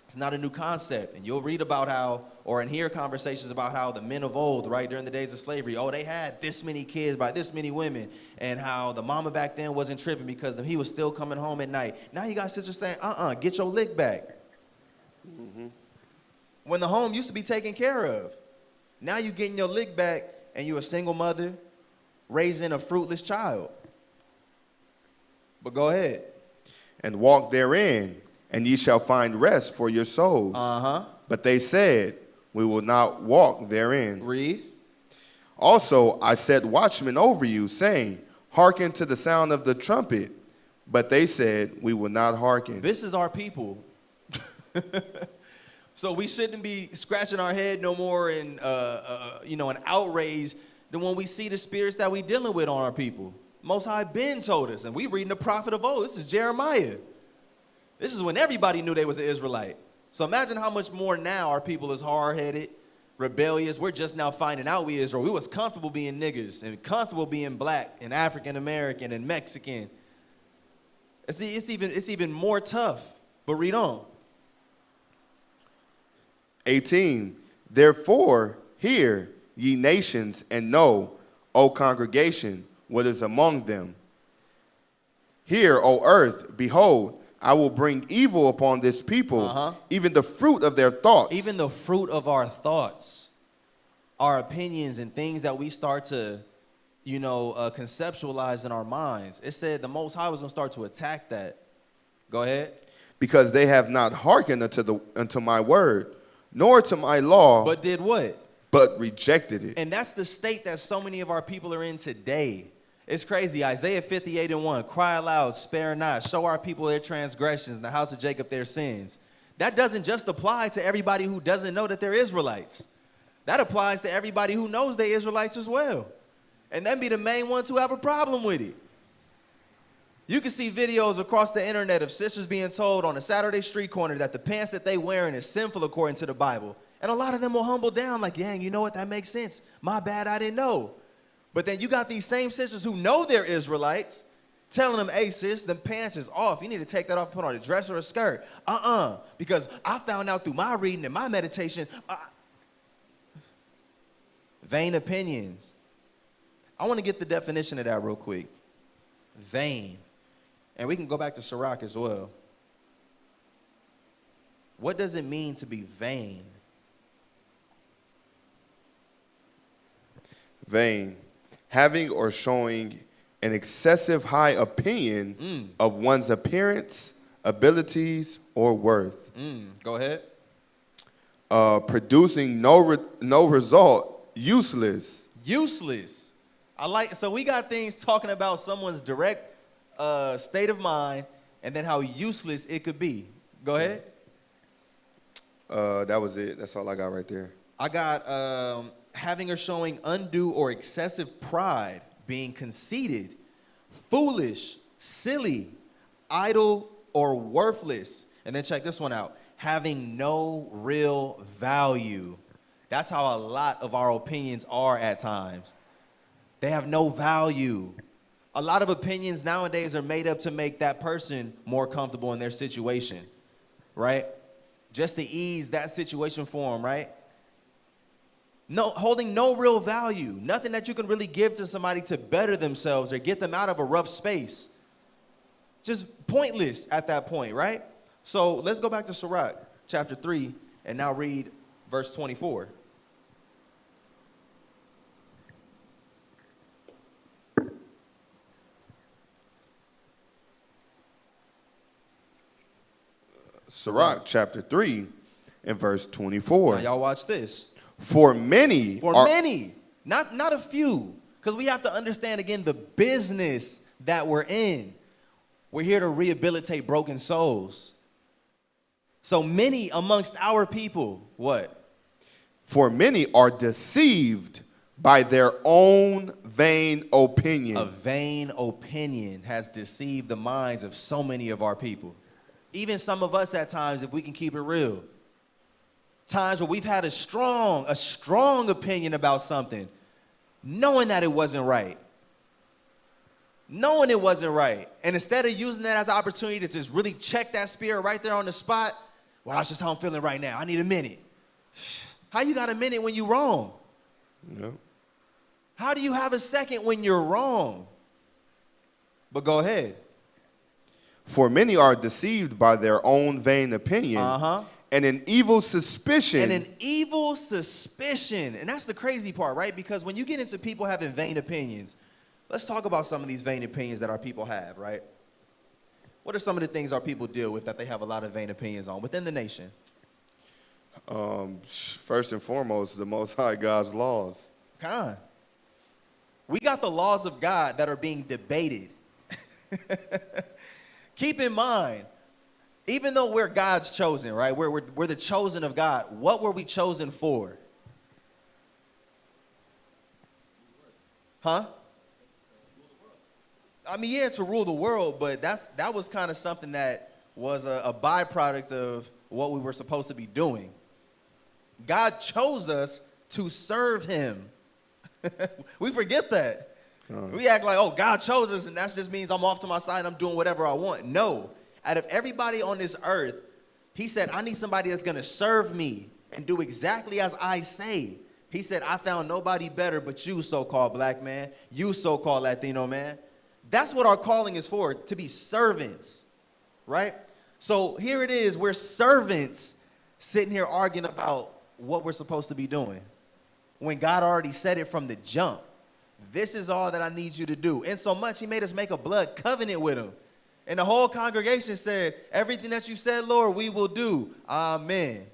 It's not a new concept. And you'll read about how, or hear conversations about how the men of old, right, during the days of slavery, they had this many kids by this many women, and how the mama back then wasn't tripping because he was still coming home at night. Now you got sisters saying, get your lick back. Mm-hmm. When the home used to be taken care of. Now you getting your lick back, and you're a single mother raising a fruitless child. But go ahead. And walk therein, and ye shall find rest for your souls. But they said, we will not walk therein. Read. Also, I set watchmen over you, saying, hearken to the sound of the trumpet. But they said, we will not hearken. This is our people. So we shouldn't be scratching our head no more in, an outrage than when we see the spirits that we dealing with on our people. Most High been told us, and we reading the prophet of old. This is Jeremiah. This is when everybody knew they was an Israelite. So imagine how much more now our people is hard-headed, rebellious. We're just now finding out we Israel. We was comfortable being niggas and comfortable being black and African-American and Mexican. It's even more tough. But read on. 18. Therefore, hear, ye nations, and know, O congregation, what is among them. Hear, O earth, behold, I will bring evil upon this people, even the fruit of their thoughts. Even the fruit of our thoughts, our opinions and things that we start to, conceptualize in our minds. It said the Most High was going to start to attack that. Go ahead. Because they have not hearkened unto my word, nor to my law. But did what? But rejected it. And that's the state that so many of our people are in today. It's crazy. Isaiah 58:1, cry aloud, spare not, show our people their transgressions, and the house of Jacob their sins. That doesn't just apply to everybody who doesn't know that they're Israelites. That applies to everybody who knows they're Israelites as well. And them be the main ones who have a problem with it. You can see videos across the internet of sisters being told on a Saturday street corner that the pants that they wearing is sinful according to the Bible. And a lot of them will humble down like, dang, you know what, that makes sense. My bad, I didn't know. But then you got these same sisters who know they're Israelites telling them, hey, sis, them pants is off. You need to take that off and put on a dress or a skirt. Because I found out through my reading and my meditation. Vain opinions. I want to get the definition of that real quick. Vain. And we can go back to Sirach as well. What does it mean to be vain? Vain. Having or showing an excessive high opinion of one's appearance, abilities, or worth. Go ahead. Producing no result, useless. Useless. So we got things talking about someone's direct state of mind and then how useless it could be. Go ahead. That was it. That's all I got right there. I got having or showing undue or excessive pride, being conceited, foolish, silly, idle, or worthless. And then check this one out. Having no real value. That's how a lot of our opinions are at times. They have no value. A lot of opinions nowadays are made up to make that person more comfortable in their situation, right? Just to ease that situation for them, right? No, holding no real value. Nothing that you can really give to somebody to better themselves or get them out of a rough space. Just pointless at that point, right? So let's go back to Sirach chapter 3 and now read verse 24. Sirach chapter 3 and verse 24. Now y'all watch this. For many, not a few, because we have to understand again the business that we're in. We're here to rehabilitate broken souls. So many amongst our people, what? For many are deceived by their own vain opinion. A vain opinion has deceived the minds of so many of our people. Even some of us at times, if we can keep it real. Times where we've had a strong opinion about something, knowing that it wasn't right. Knowing it wasn't right. And instead of using that as an opportunity to just really check that spirit right there on the spot, well, that's just how I'm feeling right now. I need a minute. How you got a minute when you're wrong? Yeah. How do you have a second when you're wrong? But go ahead. For many are deceived by their own vain opinion. And an evil suspicion. And an evil suspicion. And that's the crazy part, right? Because when you get into people having vain opinions, let's talk about some of these vain opinions that our people have, right? What are some of the things our people deal with that they have a lot of vain opinions on within the nation? First and foremost, the Most High God's laws. We got the laws of God that are being debated. Keep in mind, even though we're God's chosen, right? We're the chosen of God. What were we chosen for? Huh? I mean, yeah, to rule the world, but that was kind of something that was a byproduct of what we were supposed to be doing. God chose us to serve him. We forget that. We act like, oh, God chose us, and that just means I'm off to my side and I'm doing whatever I want. No. Out of everybody on this earth, he said, I need somebody that's going to serve me and do exactly as I say. He said, I found nobody better but you, so-called black man, you, so-called Latino man. That's what our calling is for, to be servants, right? So here it is, we're servants sitting here arguing about what we're supposed to be doing when God already said it from the jump. This is all that I need you to do. And so much, he made us make a blood covenant with him. And the whole congregation said, everything that you said, Lord, we will do. Amen.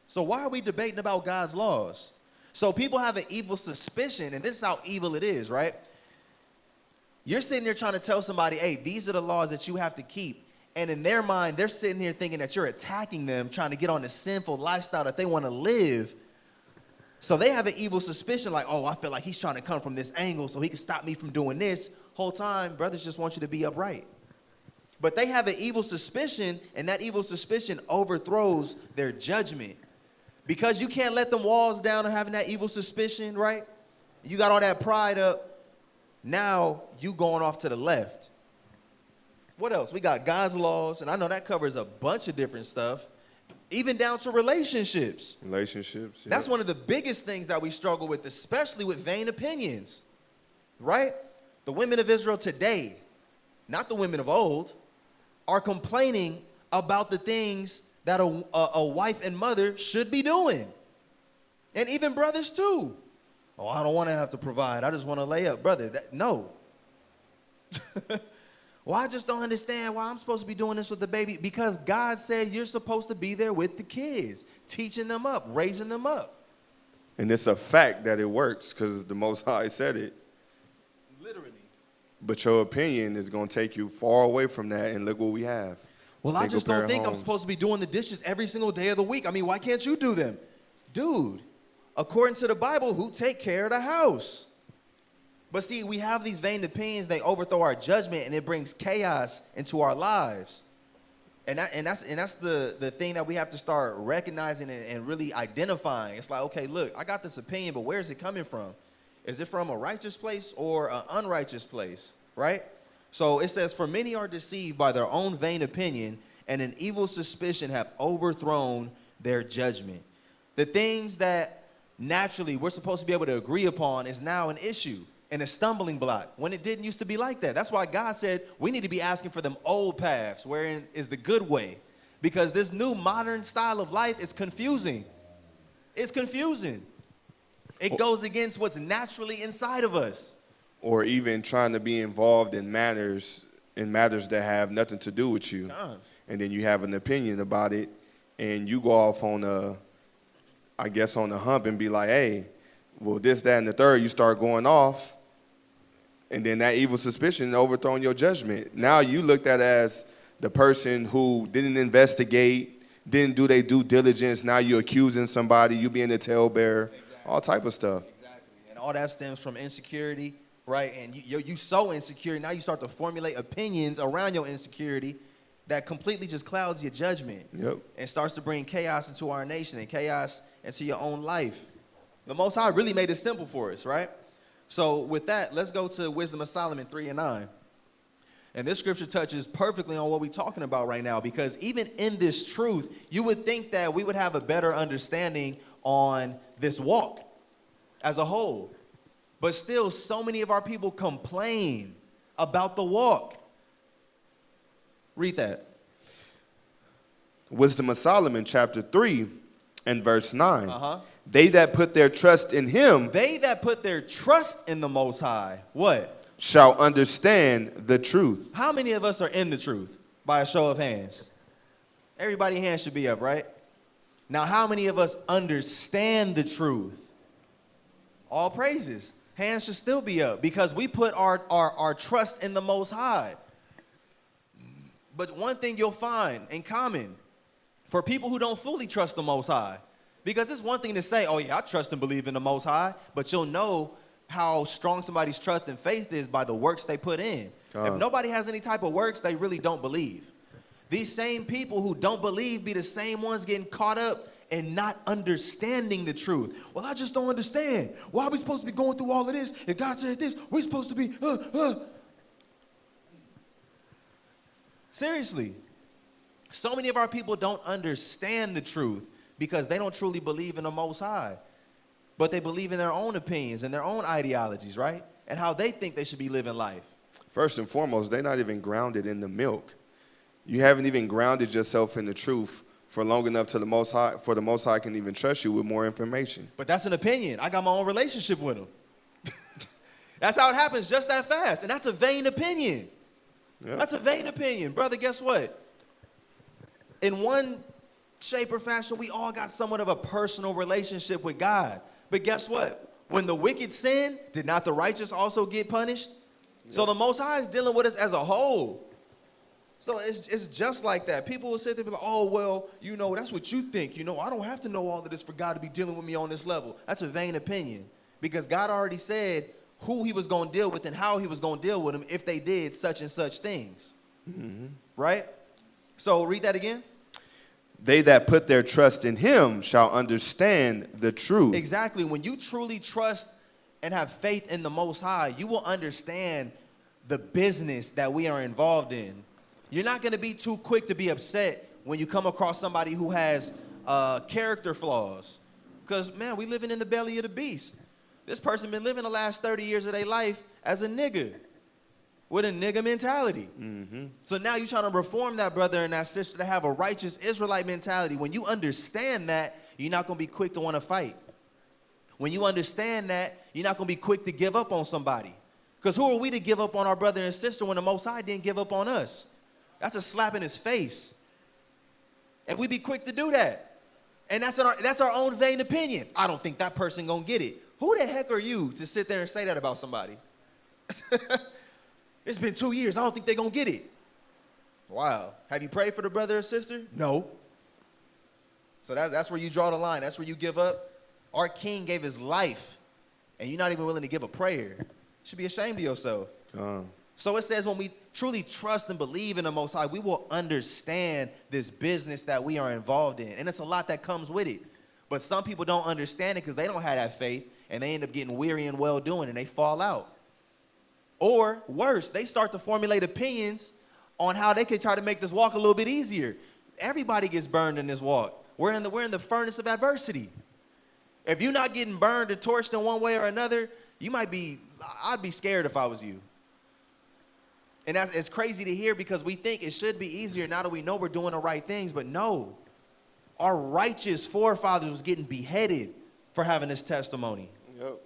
So why are we debating about God's laws? So people have an evil suspicion, and this is how evil it is, right? You're sitting there trying to tell somebody, hey, these are the laws that you have to keep. And in their mind, they're sitting here thinking that you're attacking them, trying to get on the sinful lifestyle that they want to live. So they have an evil suspicion like, oh, I feel like he's trying to come from this angle so he can stop me from doing this. Whole time, brothers just want you to be upright. But they have an evil suspicion, and that evil suspicion overthrows their judgment. Because you can't let them walls down of having that evil suspicion, right? You got all that pride up. Now you going off to the left. What else? We got God's laws, and I know that covers a bunch of different stuff, even down to relationships. Relationships. Yeah. That's one of the biggest things that we struggle with, especially with vain opinions, right? The women of Israel today, not the women of old, are complaining about the things that a wife and mother should be doing. And even brothers too. Oh, I don't want to have to provide. I just want to lay up. Brother, no. Well, I just don't understand why I'm supposed to be doing this with the baby. Because God said you're supposed to be there with the kids, teaching them up, raising them up. And it's a fact that it works because the Most High said it. Literally. But your opinion is going to take you far away from that, and look what we have. Well, I just don't think I'm supposed to be doing the dishes every single day of the week. I mean, why can't you do them? Dude, according to the Bible, who take care of the house? But see, we have these vain opinions, they overthrow our judgment, and it brings chaos into our lives. And that's the thing that we have to start recognizing and really identifying. It's like, okay, look, I got this opinion, but where is it coming from? Is it from a righteous place or an unrighteous place, right? So it says, for many are deceived by their own vain opinion, and an evil suspicion have overthrown their judgment. The things that naturally we're supposed to be able to agree upon is now an issue and a stumbling block when it didn't used to be like that. That's why God said we need to be asking for them old paths, wherein is the good way. Because this new modern style of life is confusing. It's confusing. It goes against what's naturally inside of us. Or even trying to be involved in matters that have nothing to do with you. And then you have an opinion about it, and you go off on a hump and be like, hey, well, this, that, and the third, you start going off, and then that evil suspicion overthrowing your judgment. Now you looked at as the person who didn't investigate, didn't do their due diligence. Now you're accusing somebody, you being the talebearer, exactly. All type of stuff. Exactly. And all that stems from insecurity, right? And you so insecure, now you start to formulate opinions around your insecurity that completely just clouds your judgment. Yep. And starts to bring chaos into our nation and chaos into your own life. The Most High really made it simple for us, right? So with that, let's go to Wisdom of Solomon 3 and 9. And this scripture touches perfectly on what we're talking about right now, because even in this truth, you would think that we would have a better understanding on this walk as a whole. But still, so many of our people complain about the walk. Read that. Wisdom of Solomon, chapter 3 and verse 9. They that put their trust in him. They that put their trust in the Most High. What? Shall understand the truth. How many of us are in the truth? By a show of hands. Everybody's hand should be up, right? Now, how many of us understand the truth? All praises. Hands should still be up because we put our trust in the Most High. But one thing you'll find in common for people who don't fully trust the Most High, because it's one thing to say, oh yeah, I trust and believe in the Most High, but you'll know how strong somebody's trust and faith is by the works they put in. If nobody has any type of works, they really don't believe. These same people who don't believe be the same ones getting caught up and not understanding the truth. Well, I just don't understand. Why are we supposed to be going through all of this? If God said this, we're supposed to be, Seriously. So many of our people don't understand the truth because they don't truly believe in the Most High. But they believe in their own opinions and their own ideologies, right? And how they think they should be living life. First and foremost, they're not even grounded in the milk. You haven't even grounded yourself in the truth for long enough for the Most High can even trust you with more information. But that's an opinion. I got my own relationship with him. That's how it happens just that fast. And that's a vain opinion. Yep. That's a vain opinion. Brother, guess what? In one shape or fashion, we all got somewhat of a personal relationship with God. But guess what? When the wicked sin, did not the righteous also get punished? Yep. So the Most High is dealing with us as a whole. So it's just like that. People will sit there and be like, oh, well, you know, that's what you think. You know, I don't have to know all of this for God to be dealing with me on this level. That's a vain opinion. Because God already said who he was going to deal with and how he was going to deal with them if they did such and such things. Mm-hmm. Right? So read that again. They that put their trust in him shall understand the truth. Exactly. When you truly trust and have faith in the Most High, you will understand the business that we are involved in. You're not going to be too quick to be upset when you come across somebody who has character flaws. Because, man, we living in the belly of the beast. This person been living the last 30 years of their life as a nigga with a nigga mentality. Mm-hmm. So now you're trying to reform that brother and that sister to have a righteous Israelite mentality. When you understand that, you're not going to be quick to want to fight. When you understand that, you're not going to be quick to give up on somebody. Because who are we to give up on our brother and sister when the Most High didn't give up on us? That's a slap in his face. And we be quick to do that. And that's our own vain opinion. I don't think that person going to get it. Who the heck are you to sit there and say that about somebody? It's been 2 years. I don't think they're going to get it. Wow. Have you prayed for the brother or sister? No. So that's where you draw the line. That's where you give up. Our king gave his life, and you're not even willing to give a prayer. You should be ashamed of yourself. So it says when we truly trust and believe in the Most High, we will understand this business that we are involved in. And it's a lot that comes with it. But some people don't understand it because they don't have that faith, and they end up getting weary and well-doing, and they fall out. Or worse, they start to formulate opinions on how they can try to make this walk a little bit easier. Everybody gets burned in this walk. We're in the furnace of adversity. If you're not getting burned or torched in one way or another, I'd be scared if I was you. And it's crazy to hear because we think it should be easier now that we know we're doing the right things, but no. Our righteous forefathers was getting beheaded for having this testimony. Yep.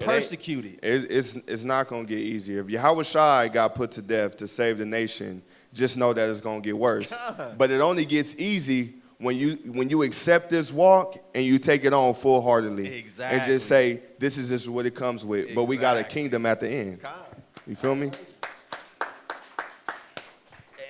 Persecuted. It's not going to get easier. If Yahushua got put to death to save the nation, just know that it's going to get worse. God. But it only gets easy when you accept this walk and you take it on full-heartedly. Exactly. And just say, this is just what it comes with. Exactly. But we got a kingdom at the end. God. You feel me?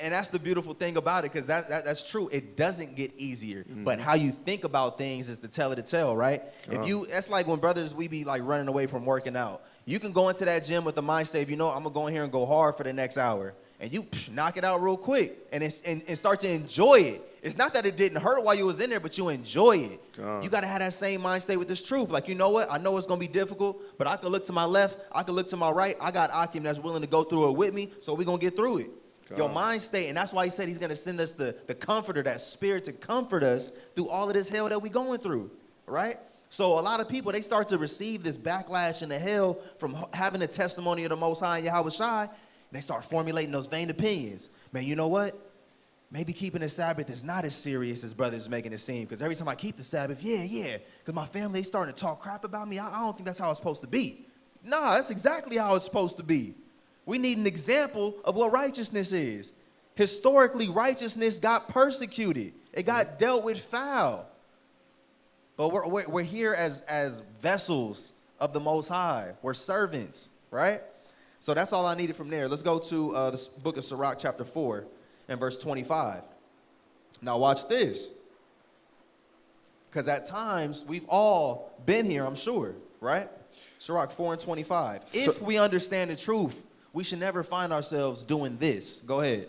And that's the beautiful thing about it, because that's true. It doesn't get easier, but how you think about things is the tell of the tale, right? That's like when brothers, we be like running away from working out. You can go into that gym with the mind state, I'm gonna go in here and go hard for the next hour, and you knock it out real quick, and start to enjoy it. It's not that it didn't hurt while you was in there, but you enjoy it. You gotta have that same mind state with this truth. Like, you know what? I know it's gonna be difficult, but I can look to my left, I can look to my right. I got Akim that's willing to go through it with me, so we gonna get through it. Your mind state, and that's why he said he's going to send us the comforter, that spirit to comfort us through all of this hell that we're going through, right? So a lot of people, they start to receive this backlash and the hell from having the testimony of the Most High and Yahushua, and they start formulating those vain opinions. Man, you know what? Maybe keeping the Sabbath is not as serious as brothers making it seem, because every time I keep the Sabbath, because my family, they starting to talk crap about me. I don't think that's how it's supposed to be. Nah, that's exactly how it's supposed to be. We need an example of what righteousness is. Historically, righteousness got persecuted. It got dealt with foul. But we're here as vessels of the Most High. We're servants, right? So that's all I needed from there. Let's go to the book of Sirach, chapter 4, and verse 25. Now watch this. Because at times, we've all been here, I'm sure, right? Sirach 4 and 25. If we understand the truth, we should never find ourselves doing this. Go ahead.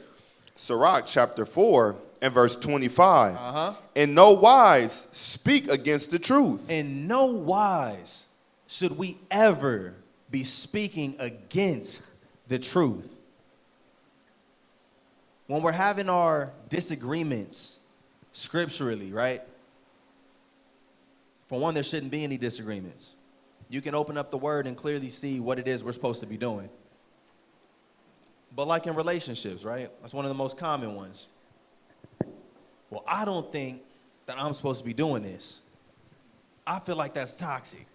Sirach chapter 4 and verse 25. In no wise speak against the truth. In no wise should we ever be speaking against the truth. When we're having our disagreements scripturally, right? For one, there shouldn't be any disagreements. You can open up the word and clearly see what it is we're supposed to be doing. But like in relationships, right? That's one of the most common ones. Well, I don't think that I'm supposed to be doing this. I feel like that's toxic.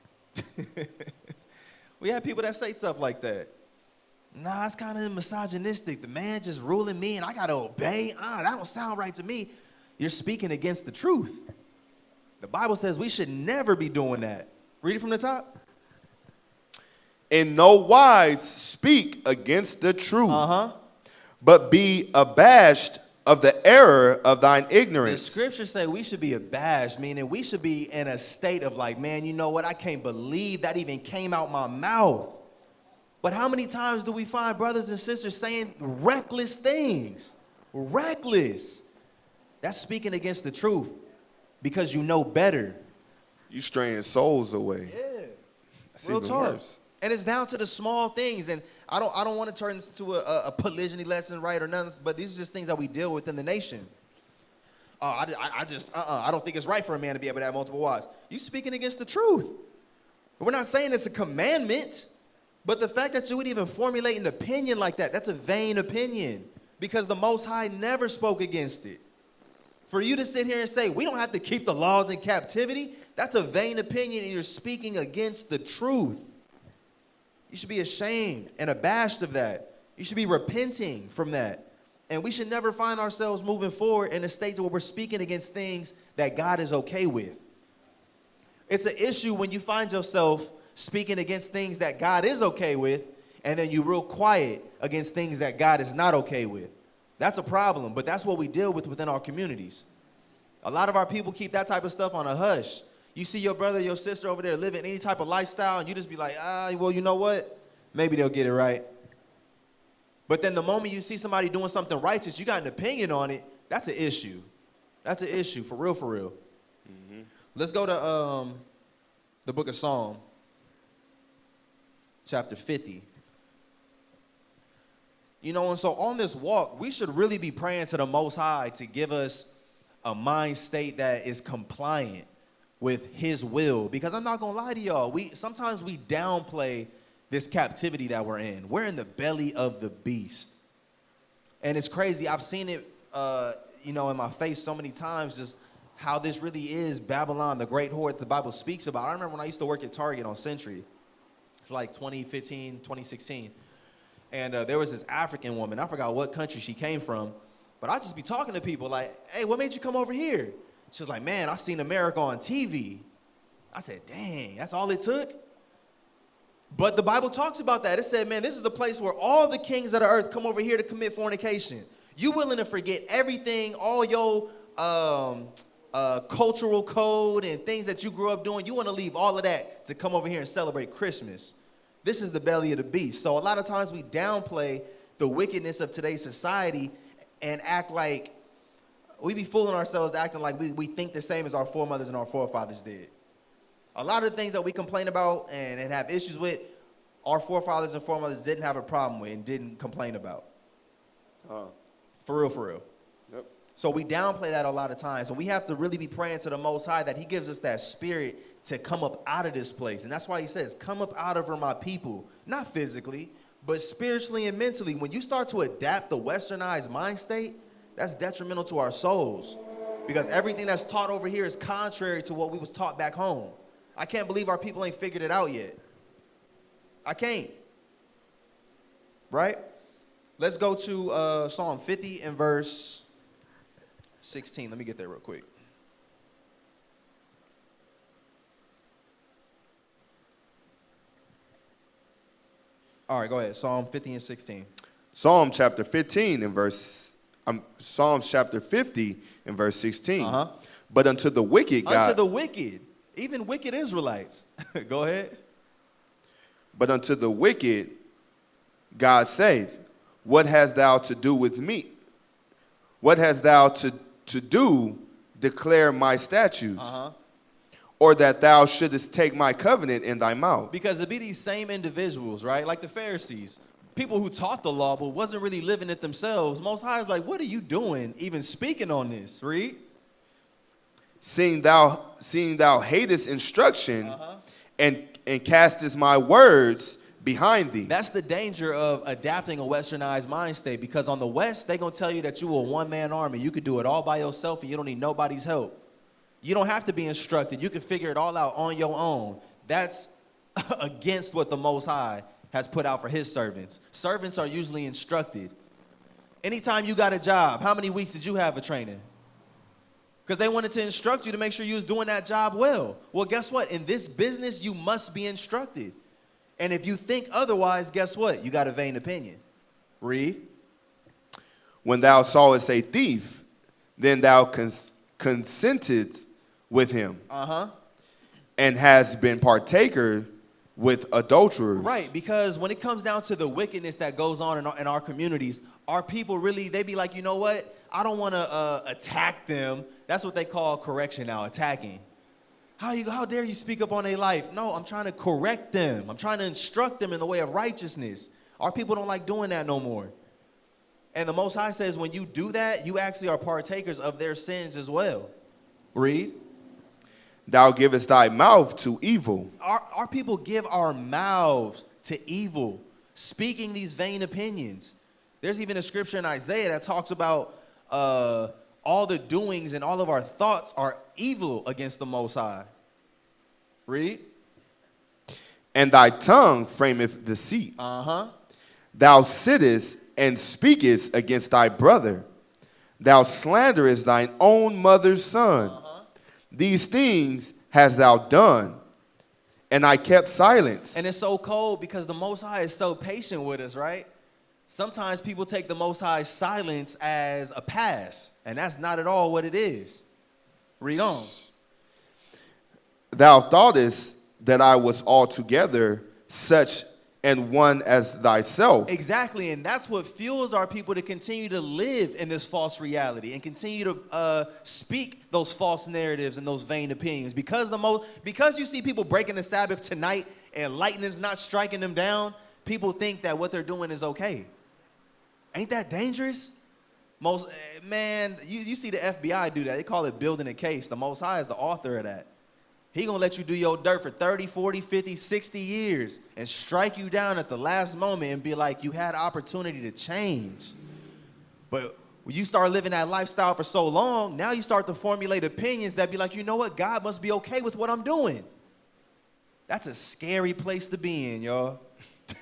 We have people that say stuff like that. Nah, it's kind of misogynistic. The man just ruling me and I got to obey. That don't sound right to me. You're speaking against the truth. The Bible says we should never be doing that. Read it from the top. In no wise speak against the truth, but be abashed of the error of thine ignorance. The scriptures say we should be abashed, meaning we should be in a state of like, man, you know what? I can't believe that even came out my mouth. But how many times do we find brothers and sisters saying reckless things? Reckless. That's speaking against the truth because you know better. You straying souls away. Yeah. That's Real even talk. worse. And it's down to the small things. And I don't want to turn this into a polygyny lesson, right, or nothing, but these are just things that we deal with in the nation. I don't think it's right for a man to be able to have multiple wives. You speaking against the truth. We're not saying it's a commandment, but the fact that you would even formulate an opinion like that, that's a vain opinion because the Most High never spoke against it. For you to sit here and say, we don't have to keep the laws in captivity, that's a vain opinion and you're speaking against the truth. You should be ashamed and abashed of that. You should be repenting from that. And we should never find ourselves moving forward in a state where we're speaking against things that God is okay with. It's an issue when you find yourself speaking against things that God is okay with, and then you're real quiet against things that God is not okay with. That's a problem, but that's what we deal with within our communities. A lot of our people keep that type of stuff on a hush. You see your brother, your sister over there living any type of lifestyle, and you just be like, well, you know what? Maybe they'll get it right. But then the moment you see somebody doing something righteous, you got an opinion on it, that's an issue. That's an issue, for real, for real. Mm-hmm. Let's go to the book of Psalm, chapter 50. You know, and so on this walk, we should really be praying to the Most High to give us a mind state that is compliant, with his will. Because I'm not gonna lie to y'all, sometimes we downplay this captivity that we're in. We're in the belly of the beast. And it's crazy. I've seen it in my face so many times, just how this really is Babylon, the great whore that the Bible speaks about. I remember when I used to work at Target on Century. It's like 2015, 2016. And there was this African woman. I forgot what country she came from. But I'd just be talking to people like, hey, what made you come over here? She was like, man, I seen America on TV. I said, dang, that's all it took? But the Bible talks about that. It said, man, this is the place where all the kings of the earth come over here to commit fornication. You willing to forget everything, all your cultural code and things that you grew up doing. You want to leave all of that to come over here and celebrate Christmas. This is the belly of the beast. So a lot of times we downplay the wickedness of today's society and act like we be fooling ourselves, acting like we think the same as our foremothers and our forefathers did. A lot of the things that we complain about and have issues with, our forefathers and foremothers didn't have a problem with and didn't complain about. For real, for real. Yep. So we downplay that a lot of times. So we have to really be praying to the Most High that he gives us that spirit to come up out of this place. And that's why he says, come up out of her, my people. Not physically, but spiritually and mentally. When you start to adapt the westernized mind state, that's detrimental to our souls. Because everything that's taught over here is contrary to what we was taught back home. I can't believe our people ain't figured it out yet. I can't. Right? Let's go to Psalm 50 and verse 16. Let me get there real quick. All right, go ahead. Psalm 50 and 16. Psalms chapter 50 and verse 16. But unto the wicked God. Unto the wicked, even wicked Israelites. Go ahead. But unto the wicked God saith, what hast thou to do with me? What hast thou to do, declare my statutes? Or that thou shouldest take my covenant in thy mouth? Because it be these same individuals, right? Like the Pharisees. People who taught the law but wasn't really living it themselves. Most High is like, what are you doing even speaking on this? Read. Seeing thou hatest instruction and castest my words behind thee. That's the danger of adapting a westernized mind state, because on the West, they're going to tell you that you a one-man army. You could do it all by yourself and you don't need nobody's help. You don't have to be instructed. You can figure it all out on your own. That's against what the Most High has put out for his servants. Servants are usually instructed. Anytime you got a job, how many weeks did you have of training? Because they wanted to instruct you to make sure you was doing that job well. Well, guess what? In this business, you must be instructed. And if you think otherwise, guess what? You got a vain opinion. Read. When thou sawest a thief, then thou consented with him. And has been partaker with adulterers. Right, because when it comes down to the wickedness that goes on in our communities, our people really, they be like, you know what? I don't want to attack them. That's what they call correction now, attacking. How dare you speak up on their life? No, I'm trying to correct them. I'm trying to instruct them in the way of righteousness. Our people don't like doing that no more. And the Most High says when you do that, you actually are partakers of their sins as well. Read. Thou givest thy mouth to evil. Our people give our mouths to evil, speaking these vain opinions. There's even a scripture in Isaiah that talks about all the doings and all of our thoughts are evil against the Most High. Read. And thy tongue frameth deceit. Thou sittest and speakest against thy brother. Thou slanderest thine own mother's son. These things hast thou done, and I kept silence. And it's so cold because the Most High is so patient with us, right? Sometimes people take the Most High's silence as a pass, and that's not at all what it is. Read on. Thou thoughtest that I was altogether such and one as thyself. Exactly, and that's what fuels our people to continue to live in this false reality and continue to speak those false narratives and those vain opinions. Because you see people breaking the Sabbath tonight and lightning's not striking them down, people think that what they're doing is okay. Ain't that dangerous? You see the FBI do that. They call it building a case. The Most High is the author of that. He gonna let you do your dirt for 30, 40, 50, 60 years and strike you down at the last moment and be like, you had opportunity to change. But when you start living that lifestyle for so long, now you start to formulate opinions that be like, you know what, God must be okay with what I'm doing. That's a scary place to be in, y'all.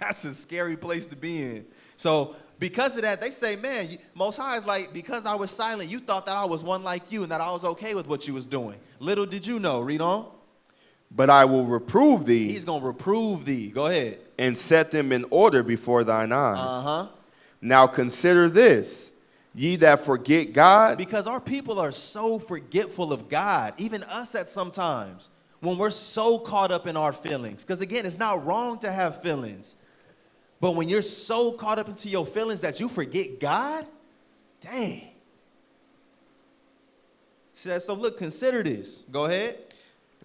That's a scary place to be in. So because of that, they say, man, Most High is like, because I was silent, you thought that I was one like you and that I was okay with what you was doing. Little did you know. Read on. But I will reprove thee. He's going to reprove thee. Go ahead. And set them in order before thine eyes. Uh-huh. Now consider this, ye that forget God. Because our people are so forgetful of God, even us at sometimes, when we're so caught up in our feelings. Because again, it's not wrong to have feelings. But when you're so caught up into your feelings that you forget God, dang. So look, consider this. Go ahead.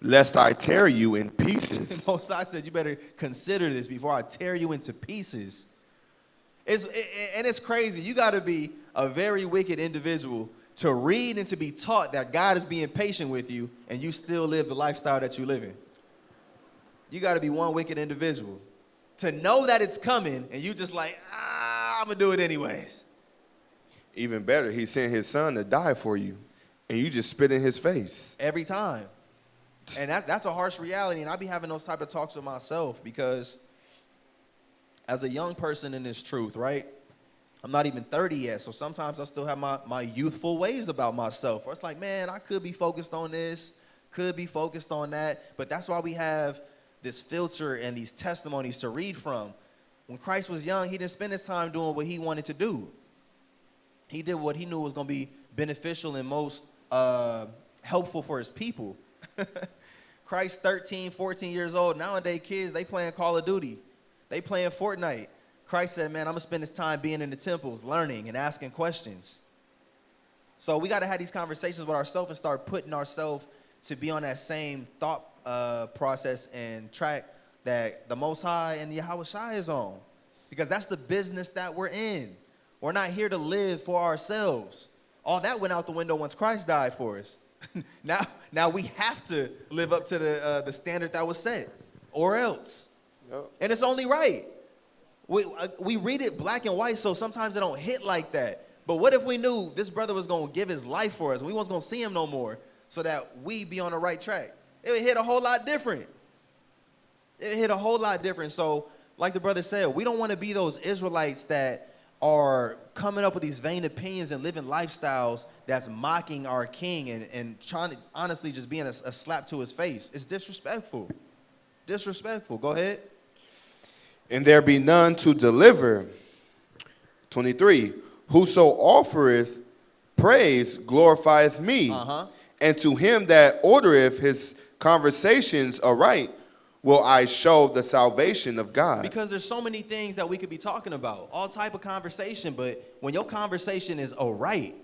Lest I tear you in pieces. Most High said, you better consider this before I tear you into pieces. And it's crazy. You got to be a very wicked individual to read and to be taught that God is being patient with you and you still live the lifestyle that you live in. You got to be one wicked individual to know that it's coming and you just like, I'm going to do it anyways. Even better, he sent his son to die for you and you just spit in his face. Every time. And that's a harsh reality, and I be having those type of talks with myself because as a young person in this truth, right, I'm not even 30 yet, so sometimes I still have my youthful ways about myself. Where it's like, man, I could be focused on this, could be focused on that, but that's why we have this filter and these testimonies to read from. When Christ was young, he didn't spend his time doing what he wanted to do. He did what he knew was going to be beneficial and most helpful for his people. Christ 13, 14 years old. Nowadays, kids, they playing Call of Duty. They playing Fortnite. Christ said, man, I'm going to spend this time being in the temples, learning and asking questions. So we got to have these conversations with ourselves and start putting ourselves to be on that same thought process and track that the Most High and Yahushua is on. Because that's the business that we're in. We're not here to live for ourselves. All that went out the window once Christ died for us. Now we have to live up to the standard that was set, or else. Yep. And it's only right. We read it black and white, so sometimes it don't hit like that. But what if we knew this brother was going to give his life for us, and we wasn't going to see him no more, so that we be on the right track? It would hit a whole lot different. It would hit a whole lot different. So, like the brother said, we don't want to be those Israelites that are coming up with these vain opinions and living lifestyles that's mocking our king and trying to honestly just being a slap to his face. It's disrespectful. Disrespectful. Go ahead. And there be none to deliver. 23. Whoso offereth praise glorifieth me. And to him that ordereth his conversations aright will I show the salvation of God. Because there's so many things that we could be talking about, all type of conversation, but when your conversation is right,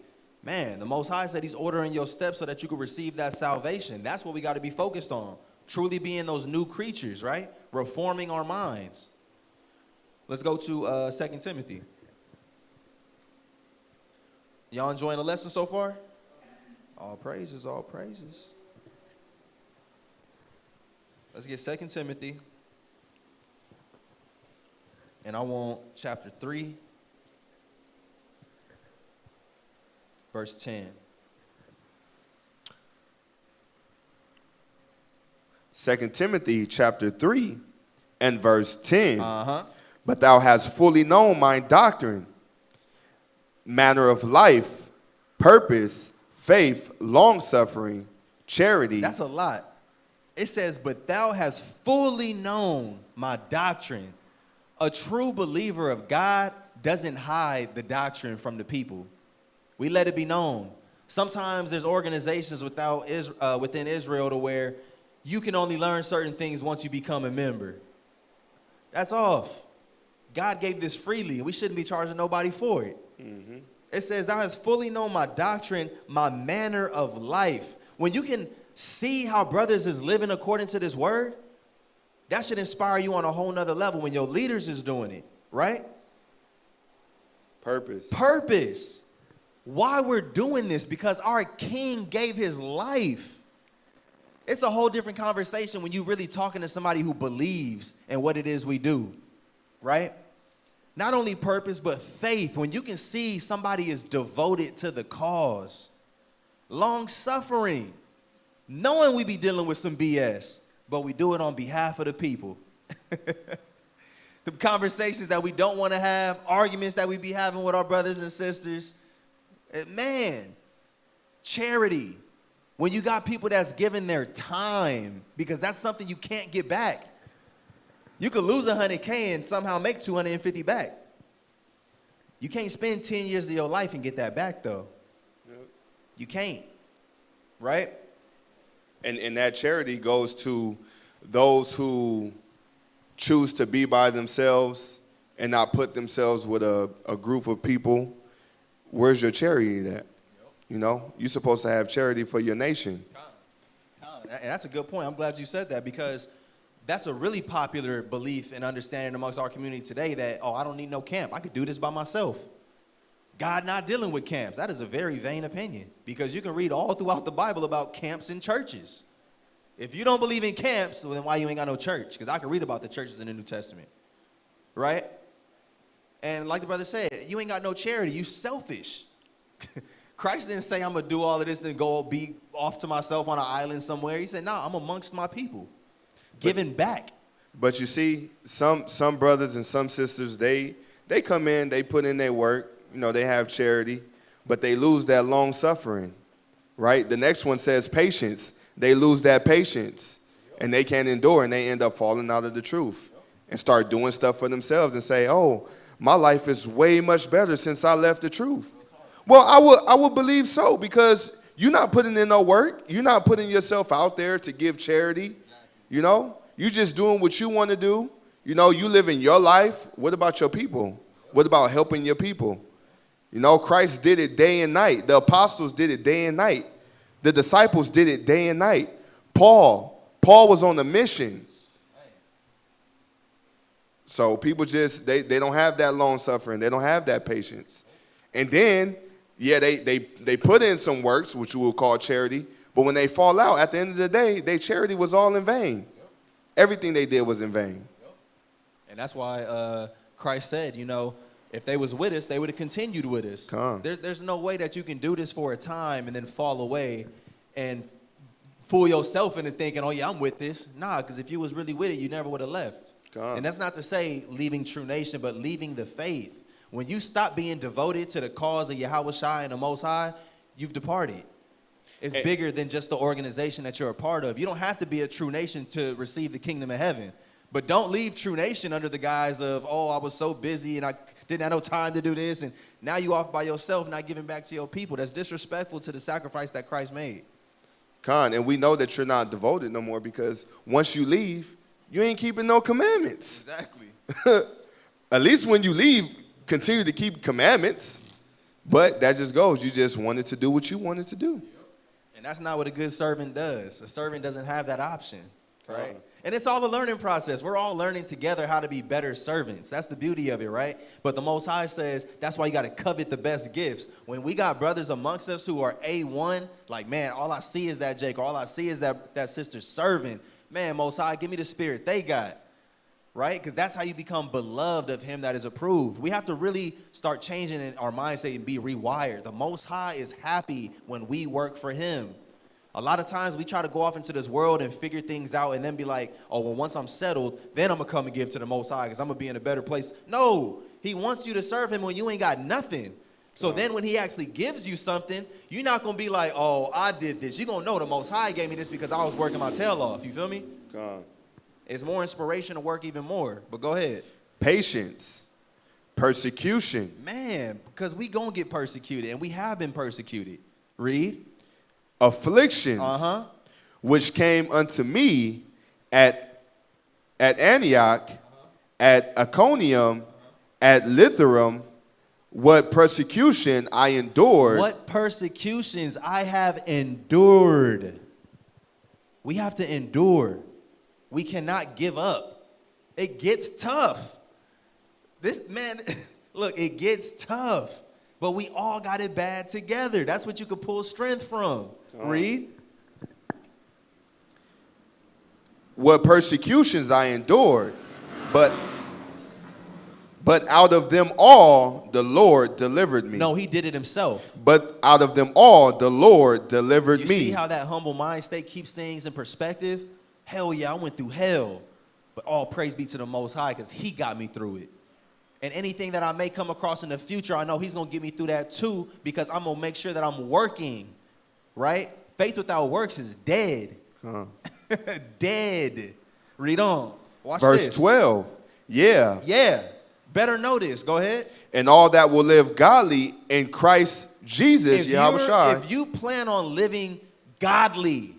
man, the Most High said he's ordering your steps so that you can receive that salvation. That's what we got to be focused on, truly being those new creatures, right? Reforming our minds. Let's go to 2 Timothy. Y'all enjoying the lesson so far? All praises, all praises. Let's get 2 Timothy. And I want chapter 3, verse 10. 2 Timothy chapter 3 and verse 10. But thou hast fully known my doctrine, manner of life, purpose, faith, long-suffering, charity. That's a lot. It says, but thou hast fully known my doctrine. A true believer of God doesn't hide the doctrine from the people. We let it be known. Sometimes there's organizations within Israel to where you can only learn certain things once you become a member. That's off. God gave this freely. We shouldn't be charging nobody for it. It says, thou hast fully known my doctrine, my manner of life. When you can see how brothers is living according to this word, that should inspire you on a whole nother level when your leaders is doing it, right? Purpose. Why we're doing this? Because our king gave his life. It's a whole different conversation when you really talking to somebody who believes in what it is we do, right? Not only purpose, but faith. When you can see somebody is devoted to the cause, long-suffering, knowing we be dealing with some BS, but we do it on behalf of the people. The conversations that we don't want to have, arguments that we be having with our brothers and sisters. Man, charity. When you got people that's giving their time, because that's something you can't get back. You could lose $100K and somehow make $250 back. You can't spend 10 years of your life and get that back, though. Yep. You can't, right? And that charity goes to those who choose to be by themselves and not put themselves with a group of people. Where's your charity at? Yep. You know, you're supposed to have charity for your nation. And that's a good point. I'm glad you said that, because that's a really popular belief and understanding amongst our community today that, oh, I don't need no camp. I could do this by myself. God not dealing with camps. That is a very vain opinion, because you can read all throughout the Bible about camps and churches. If you don't believe in camps, well, then why you ain't got no church? Because I can read about the churches in the New Testament, right? And like the brother said, you ain't got no charity. You selfish. Christ didn't say I'm going to do all of this, then go be off to myself on an island somewhere. He said, no, I'm amongst my people, giving back. But you see, some brothers and some sisters, they come in, they put in their work, you know, they have charity, but they lose that long suffering, right? The next one says patience. They lose that patience, and they can't endure, and they end up falling out of the truth and start doing stuff for themselves and say, oh, my life is way much better since I left the truth. Well, I would believe so, because you're not putting in no work. You're not putting yourself out there to give charity, you know? You're just doing what you want to do. You know, you live in your life. What about your people? What about helping your people? You know, Christ did it day and night. The apostles did it day and night. The disciples did it day and night. Paul was on a mission. So people just, they don't have that long suffering. They don't have that patience. And then, yeah, they put in some works, which we will call charity. But when they fall out, at the end of the day, their charity was all in vain. Everything they did was in vain. And that's why Christ said, you know, if they was with us, they would have continued with us. There's no way that you can do this for a time and then fall away and fool yourself into thinking, oh, yeah, I'm with this. Nah, because if you was really with it, you never would have left. And that's not to say leaving True Nation, but leaving the faith. When you stop being devoted to the cause of Yahweh Shai and the Most High, you've departed. It's bigger than just the organization that you're a part of. You don't have to be a True Nation to receive the kingdom of heaven. But don't leave True Nation under the guise of, oh, I was so busy and I didn't have no time to do this, and now you off by yourself, not giving back to your people. That's disrespectful to the sacrifice that Christ made. And we know that you're not devoted no more, because once you leave, you ain't keeping no commandments. Exactly. At least when you leave, continue to keep commandments. But that just goes. You just wanted to do what you wanted to do. And that's not what a good servant does. A servant doesn't have that option, right? And it's all a learning process. We're all learning together how to be better servants. That's the beauty of it, right? But the Most High says that's why you got to covet the best gifts. When we got brothers amongst us who are A1, like, man, all I see is that Jake, or all I see is that sister serving. Man, Most High, give me the spirit they got, right? Because that's how you become beloved of him that is approved. We have to really start changing our mindset and be rewired. The Most High is happy when we work for him. A lot of times we try to go off into this world and figure things out and then be like, oh, well, once I'm settled, then I'm going to come and give to the Most High because I'm going to be in a better place. No, he wants you to serve him when you ain't got nothing. So then when he actually gives you something, you're not going to be like, oh, I did this. You're going to know the Most High gave me this because I was working my tail off. You feel me? It's more inspiration to work even more. But go ahead. Patience. Persecution. Man, because we going to get persecuted, and we have been persecuted. Read. Afflictions, which came unto me at Antioch, at Iconium, at Lithrum, what persecution I endured. What persecutions I have endured. We have to endure. We cannot give up. It gets tough. This, man, look, it gets tough. But we all got it bad together. That's what you could pull strength from. Read. what persecutions I endured, but out of them all the Lord delivered me. No, he did it himself. But out of them all the Lord delivered me. You see how that humble mind state keeps things in perspective? Hell yeah, I went through hell. But all praise be to the Most High because he got me through it. And anything that I may come across in the future, I know he's going to get me through that too because I'm going to make sure that I'm working, right? Faith without works is dead. Dead. Read on. Watch Verse this. 12. Yeah. Yeah. Better know this. Go ahead. And all that will live godly in Christ Jesus, Yahushua. If you plan on living godly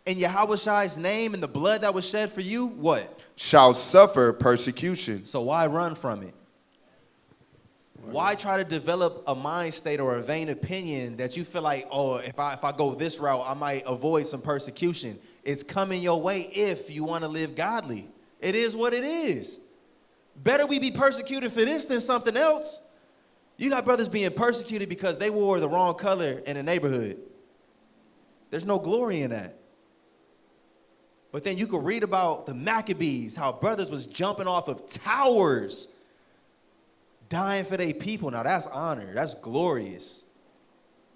in Yahushua's name and the blood that was shed for you, what? Shall suffer persecution. So why run from it? Why try to develop a mind state or a vain opinion that you feel like, oh, if I go this route, I might avoid some persecution? It's coming your way if you want to live godly. It is what it is. Better we be persecuted for this than something else. You got brothers being persecuted because they wore the wrong color in a neighborhood. There's no glory in that. But then you could read about the Maccabees, how brothers was jumping off of towers, dying for their people. Now that's honor. That's glorious.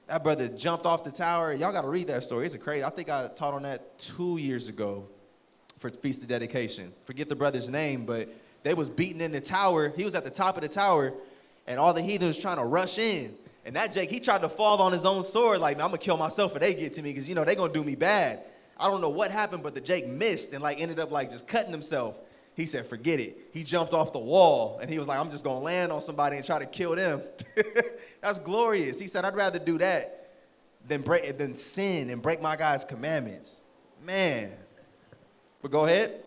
That brother jumped off the tower. Y'all got to read that story. It's crazy. I think I taught on that 2 years ago for Feast of Dedication. Forget the brother's name, but they was beating in the tower. He was at the top of the tower, and all the heathens was trying to rush in. And that Jake, he tried to fall on his own sword, like, man, I'm going to kill myself if they get to me because, you know, they going to do me bad. I don't know what happened, but the Jake missed and, like, ended up, like, just cutting himself. He said, forget it. He jumped off the wall, and he was like, I'm just going to land on somebody and try to kill them. That's glorious. He said, I'd rather do that than sin and break my God's commandments. Man. But go ahead.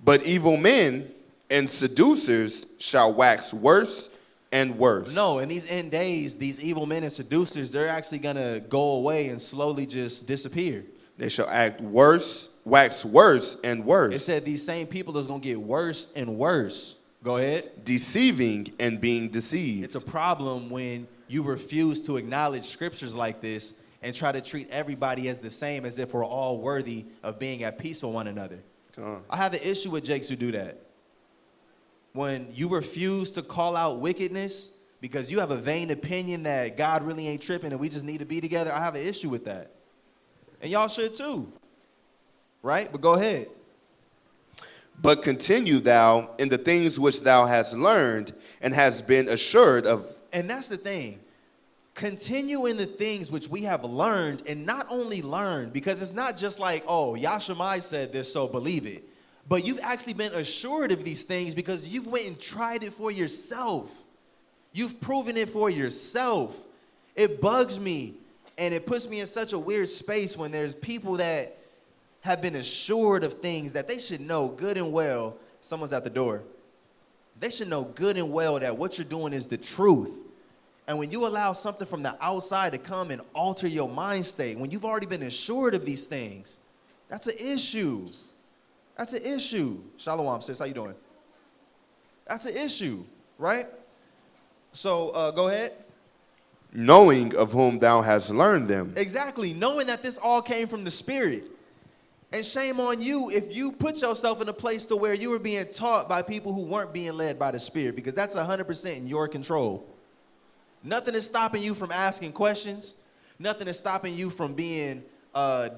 But evil men and seducers shall wax worse and worse. No, in these end days, these evil men and seducers, they're actually going to go away and slowly just disappear. They shall act worse, wax worse and worse. It said these same people is going to get worse and worse. Go ahead. Deceiving and being deceived. It's a problem when you refuse to acknowledge scriptures like this and try to treat everybody as the same as if we're all worthy of being at peace with one another. I have an issue with jakes who do that. When you refuse to call out wickedness because you have a vain opinion that God really ain't tripping and we just need to be together, I have an issue with that. And y'all should too, right? But go ahead. But continue thou in the things which thou hast learned and hast been assured of. And that's the thing. Continue in the things which we have learned, and not only learned, because it's not just like, oh, Yashami said this, so believe it. But you've actually been assured of these things because you've went and tried it for yourself. You've proven it for yourself. It bugs me, and it puts me in such a weird space when there's people that have been assured of things that they should know good and well. Someone's at the door. They should know good and well that what you're doing is the truth. And when you allow something from the outside to come and alter your mind state, when you've already been assured of these things, that's an issue. That's an issue. Shalom, sis, how you doing? That's an issue, right? So go ahead. Knowing of whom thou hast learned them. Exactly, knowing that this all came from the Spirit. And shame on you if you put yourself in a place to where you were being taught by people who weren't being led by the Spirit, because that's 100% in your control. Nothing is stopping you from asking questions. Nothing is stopping you from being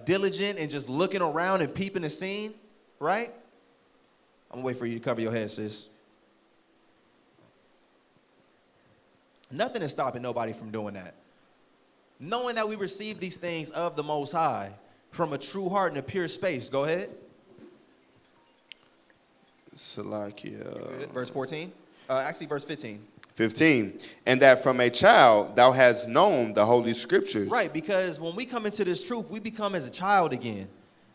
diligent and just looking around and peeping the scene, right? I'm gonna wait for you to cover your head, sis. Nothing is stopping nobody from doing that. Knowing that we receive these things of the Most High from a true heart and a pure space. Go ahead. Salakia. Verse 14. Actually, verse 15. 15. And that from a child thou hast known the Holy Scriptures. Right, because when we come into this truth, we become as a child again.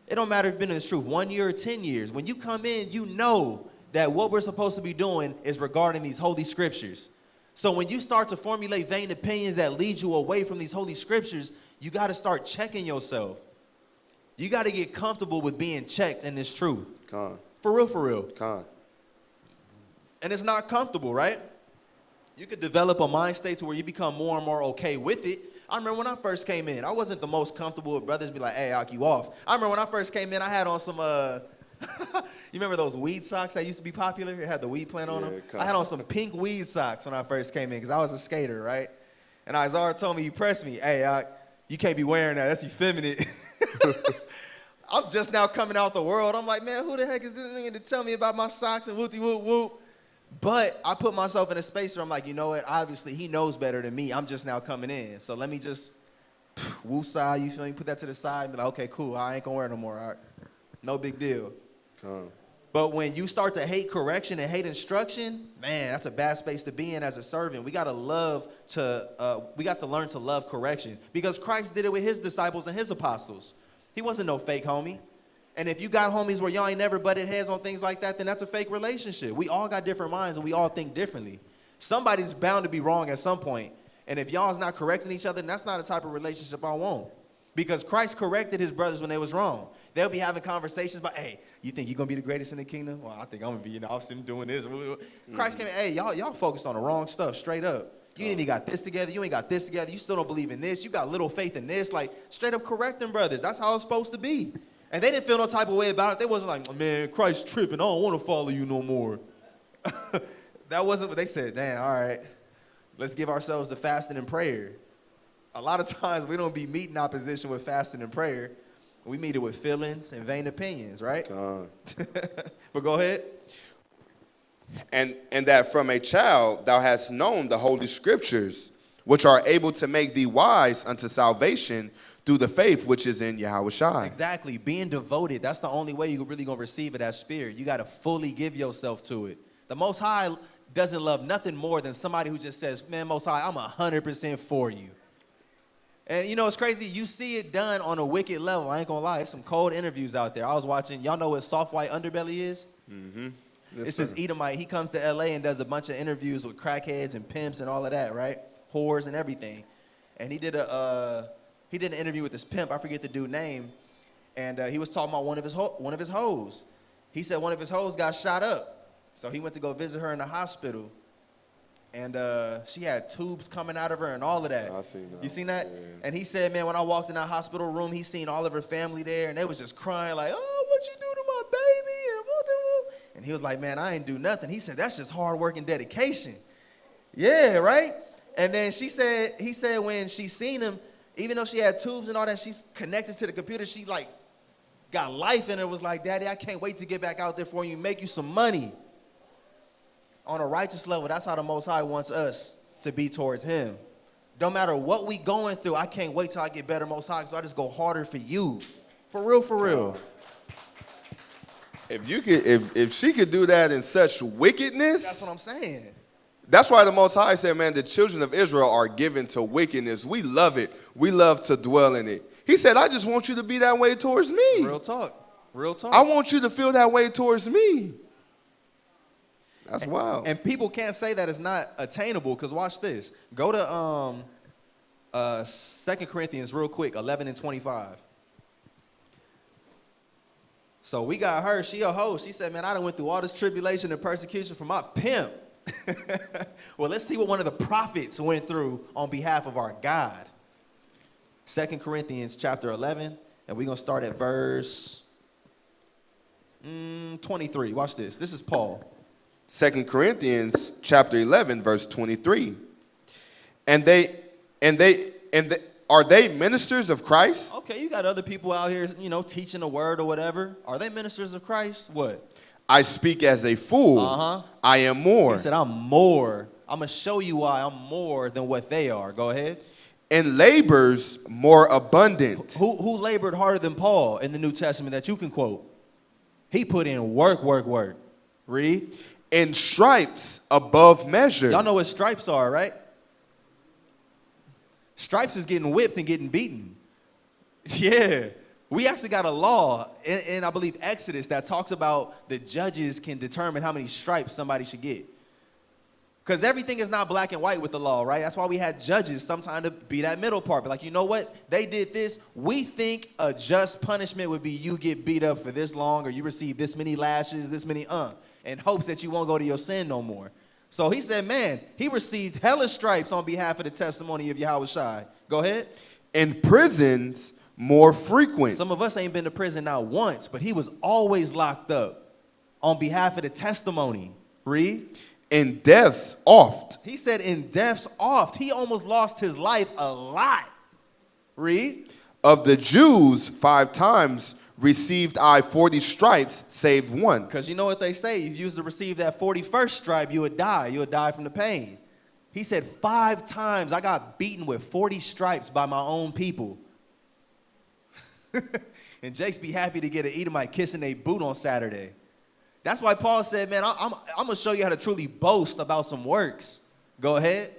It don't matter if you've been in this truth 1 year or 10 years. When you come in, you know that what we're supposed to be doing is regarding these Holy Scriptures. So when you start to formulate vain opinions that lead you away from these Holy Scriptures, you got to start checking yourself. You got to get comfortable with being checked in this truth. Con. For real, for real. Con. And it's not comfortable, right? You could develop a mind state to where you become more and more okay with it. I remember when I first came in, I wasn't the most comfortable with brothers be like, hey, I'll you off. I remember when I first came in, I had on some, You remember those weed socks that used to be popular? It had the weed plant on them. I had on some pink weed socks when I first came in because I was a skater, right? And Isaiah told me, he pressed me, hey, you can't be wearing that. That's effeminate. I'm just now coming out the world. I'm like, man, who the heck is this nigga to tell me about my socks and whoopty whoop whoop? But I put myself in a space where I'm like, you know what? Obviously, he knows better than me. I'm just now coming in. So let me just woosah, you feel me? Put that to the side and be like, okay, cool. I ain't going to wear it no more. All right? No big deal. But when you start to hate correction and hate instruction, man, that's a bad space to be in as a servant. We got to learn to love correction because Christ did it with his disciples and his apostles. He wasn't no fake homie. And if you got homies where y'all ain't never butted heads on things like that, then that's a fake relationship. We all got different minds and we all think differently. Somebody's bound to be wrong at some point. And if y'all's not correcting each other, then that's not the type of relationship I want. Because Christ corrected his brothers when they was wrong. They'll be having conversations about, hey, you think you're going to be the greatest in the kingdom? Well, I think I'm going to be, I've seen him doing this. Christ came in, hey, y'all focused on the wrong stuff, straight up. You ain't even got this together. You ain't got this together. You still don't believe in this. You got little faith in this. Like, straight up correct them brothers. That's how it's supposed to be. And they didn't feel no type of way about it. They wasn't like, man, Christ tripping. I don't want to follow you no more. That wasn't what they said. Damn, all right. Let's give ourselves to fasting and prayer. A lot of times we don't be meeting opposition with fasting and prayer. We meet it with feelings and vain opinions, right? But go ahead. And that from a child thou hast known the holy scriptures, which are able to make thee wise unto salvation through the faith which is in Yahushua. Exactly. Being devoted, that's the only way you're really going to receive it as spirit. You got to fully give yourself to it. The Most High doesn't love nothing more than somebody who just says, man, Most High, I'm 100% for you. And you know, it's crazy. You see it done on a wicked level. I ain't going to lie. There's some cold interviews out there. I was watching. Y'all know what soft white underbelly is? Mm-hmm. Yes, it's this Edomite. He comes to L.A. and does a bunch of interviews with crackheads and pimps and all of that, right? Whores and everything. And he did an interview with this pimp. I forget the dude's name. And he was talking about one of his hoes. He said one of his hoes got shot up. So he went to go visit her in the hospital. And she had tubes coming out of her and all of that. I seen that. You seen that? Yeah. And he said, man, when I walked in that hospital room, he seen all of her family there. And they was just crying like, oh, what you do to my baby? And he was like, man, I ain't do nothing. He said, that's just hard work and dedication. Yeah, right? And then he said when she seen him, even though she had tubes and all that, she's connected to the computer. She like got life in her, was like, Daddy, I can't wait to get back out there for you, make you some money. On a righteous level, that's how the Most High wants us to be towards him. No matter what we going through, I can't wait till I get better, Most High, so I just go harder for you. For real, for real. If she could do that in such wickedness. That's what I'm saying. That's why the Most High said, man, the children of Israel are given to wickedness. We love it. We love to dwell in it. He said, I just want you to be that way towards me. Real talk. Real talk. I want you to feel that way towards me. That's wild. And people can't say that it's not attainable, because watch this. Go to 2 Corinthians real quick, 11 and 25. So we got her. She a hoe. She said, man, I done went through all this tribulation and persecution for my pimp. Well, let's see what one of the prophets went through on behalf of our God. 2 Corinthians chapter 11, and we're going to start at verse 23. Watch this. This is Paul. 2 Corinthians chapter 11, verse 23. And are they ministers of Christ? Okay, you got other people out here, teaching the word or whatever. Are they ministers of Christ? What? I speak as a fool. I am more. He said, I'm more. I'm going to show you why I'm more than what they are. Go ahead. And labors more abundant. Who labored harder than Paul in the New Testament that you can quote? He put in work. Read. And stripes above measure. Y'all know what stripes are, right? Stripes is getting whipped and getting beaten. Yeah. We actually got a law in I believe, Exodus that talks about the judges can determine how many stripes somebody should get. Because everything is not black and white with the law, right? That's why we had judges sometime to be that middle part. But like, you know what? They did this. We think a just punishment would be you get beat up for this long or you receive this many lashes, this many in hopes that you won't go to your sin no more. So he said, man, he received hella stripes on behalf of the testimony of Yahushua. Go ahead. In prisons more frequent. Some of us ain't been to prison not once, but he was always locked up on behalf of the testimony. Read. In deaths oft. He said in deaths oft. He almost lost his life a lot. Read. Of the Jews 5 times received I 40 stripes, save one. Because you know what they say, if you used to receive that 41st stripe, you would die. You would die from the pain. He said 5 times I got beaten with 40 stripes by my own people. And Jakes be happy to get an Edomite kissing a boot on Saturday. That's why Paul said, man, I'm going to show you how to truly boast about some works. Go ahead.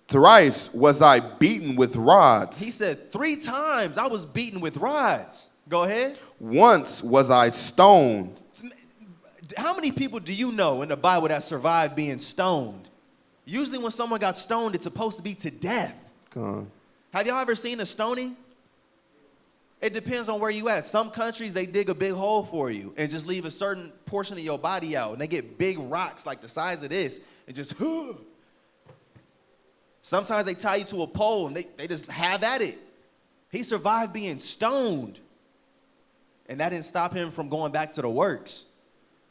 Thrice was I beaten with rods. He said 3 times I was beaten with rods. Go ahead. Once was I stoned. How many people do you know in the Bible that survived being stoned? Usually when someone got stoned, it's supposed to be to death. Come on. Have y'all ever seen a stoning? It depends on where you at. Some countries, they dig a big hole for you and just leave a certain portion of your body out. And they get big rocks like the size of this and just, Sometimes they tie you to a pole and they just have at it. He survived being stoned. And that didn't stop him from going back to the works.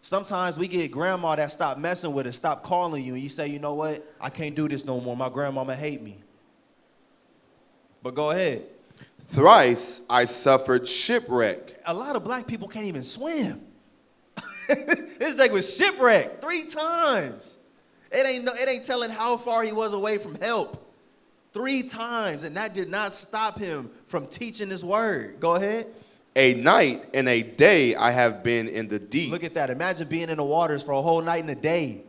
Sometimes we get grandma that stop messing with us, stop calling you, and you say, you know what? I can't do this no more. My grandmama hate me. But go ahead. Thrice I suffered shipwreck. A lot of black people can't even swim. This Jake was shipwrecked 3 times. It ain't telling how far he was away from help. 3 times, and that did not stop him from teaching his word. Go ahead. A night and a day I have been in the deep. Look at that. Imagine being in the waters for a whole night and a day.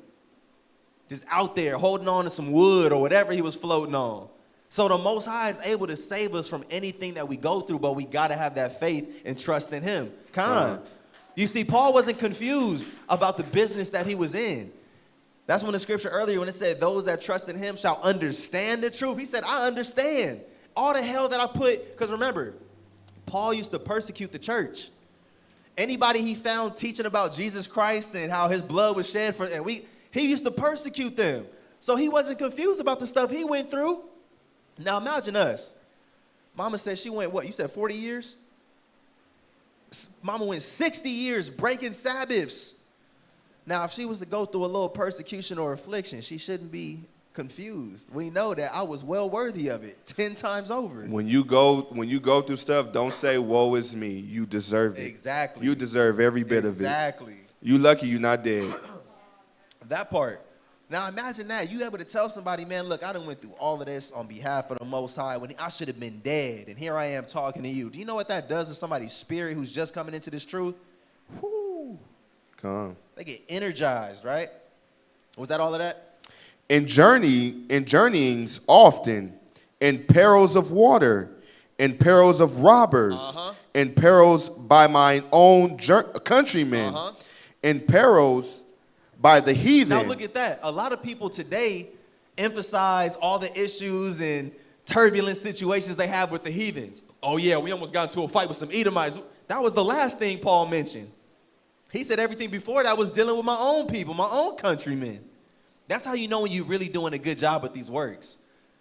Just out there holding on to some wood or whatever he was floating on. So the Most High is able to save us from anything that we go through, but we got to have that faith and trust in him. You see, Paul wasn't confused about the business that he was in. That's when the scripture earlier, when it said, those that trust in him shall understand the truth. He said, I understand all the hell that I put. Because remember, Paul used to persecute the church. Anybody he found teaching about Jesus Christ and how his blood was shed for, he used to persecute them. So he wasn't confused about the stuff he went through. Now imagine us. Mama said she went, what, you said 40 years? Mama went 60 years breaking Sabbaths. Now, if she was to go through a little persecution or affliction, she shouldn't be confused. We know that I was well worthy of it 10 times over. When you go through stuff, don't say, woe is me. You deserve it. Exactly. You deserve every bit of it. Exactly. You lucky you're not dead. That part. Now, imagine that. You able to tell somebody, man, look, I done went through all of this on behalf of the Most High when I should have been dead, and here I am talking to you. Do you know what that does to somebody's spirit who's just coming into this truth? Whoo. Come on. They get energized, right? Was that all of that? In journeyings often, in perils of water, in perils of robbers, in perils by mine own countrymen, in perils by the heathen. Now look at that. A lot of people today emphasize all the issues and turbulent situations they have with the heathens. Oh yeah, we almost got into a fight with some Edomites. That was the last thing Paul mentioned. He said everything before that was dealing with my own people, my own countrymen. That's how you know when you're really doing a good job with these works.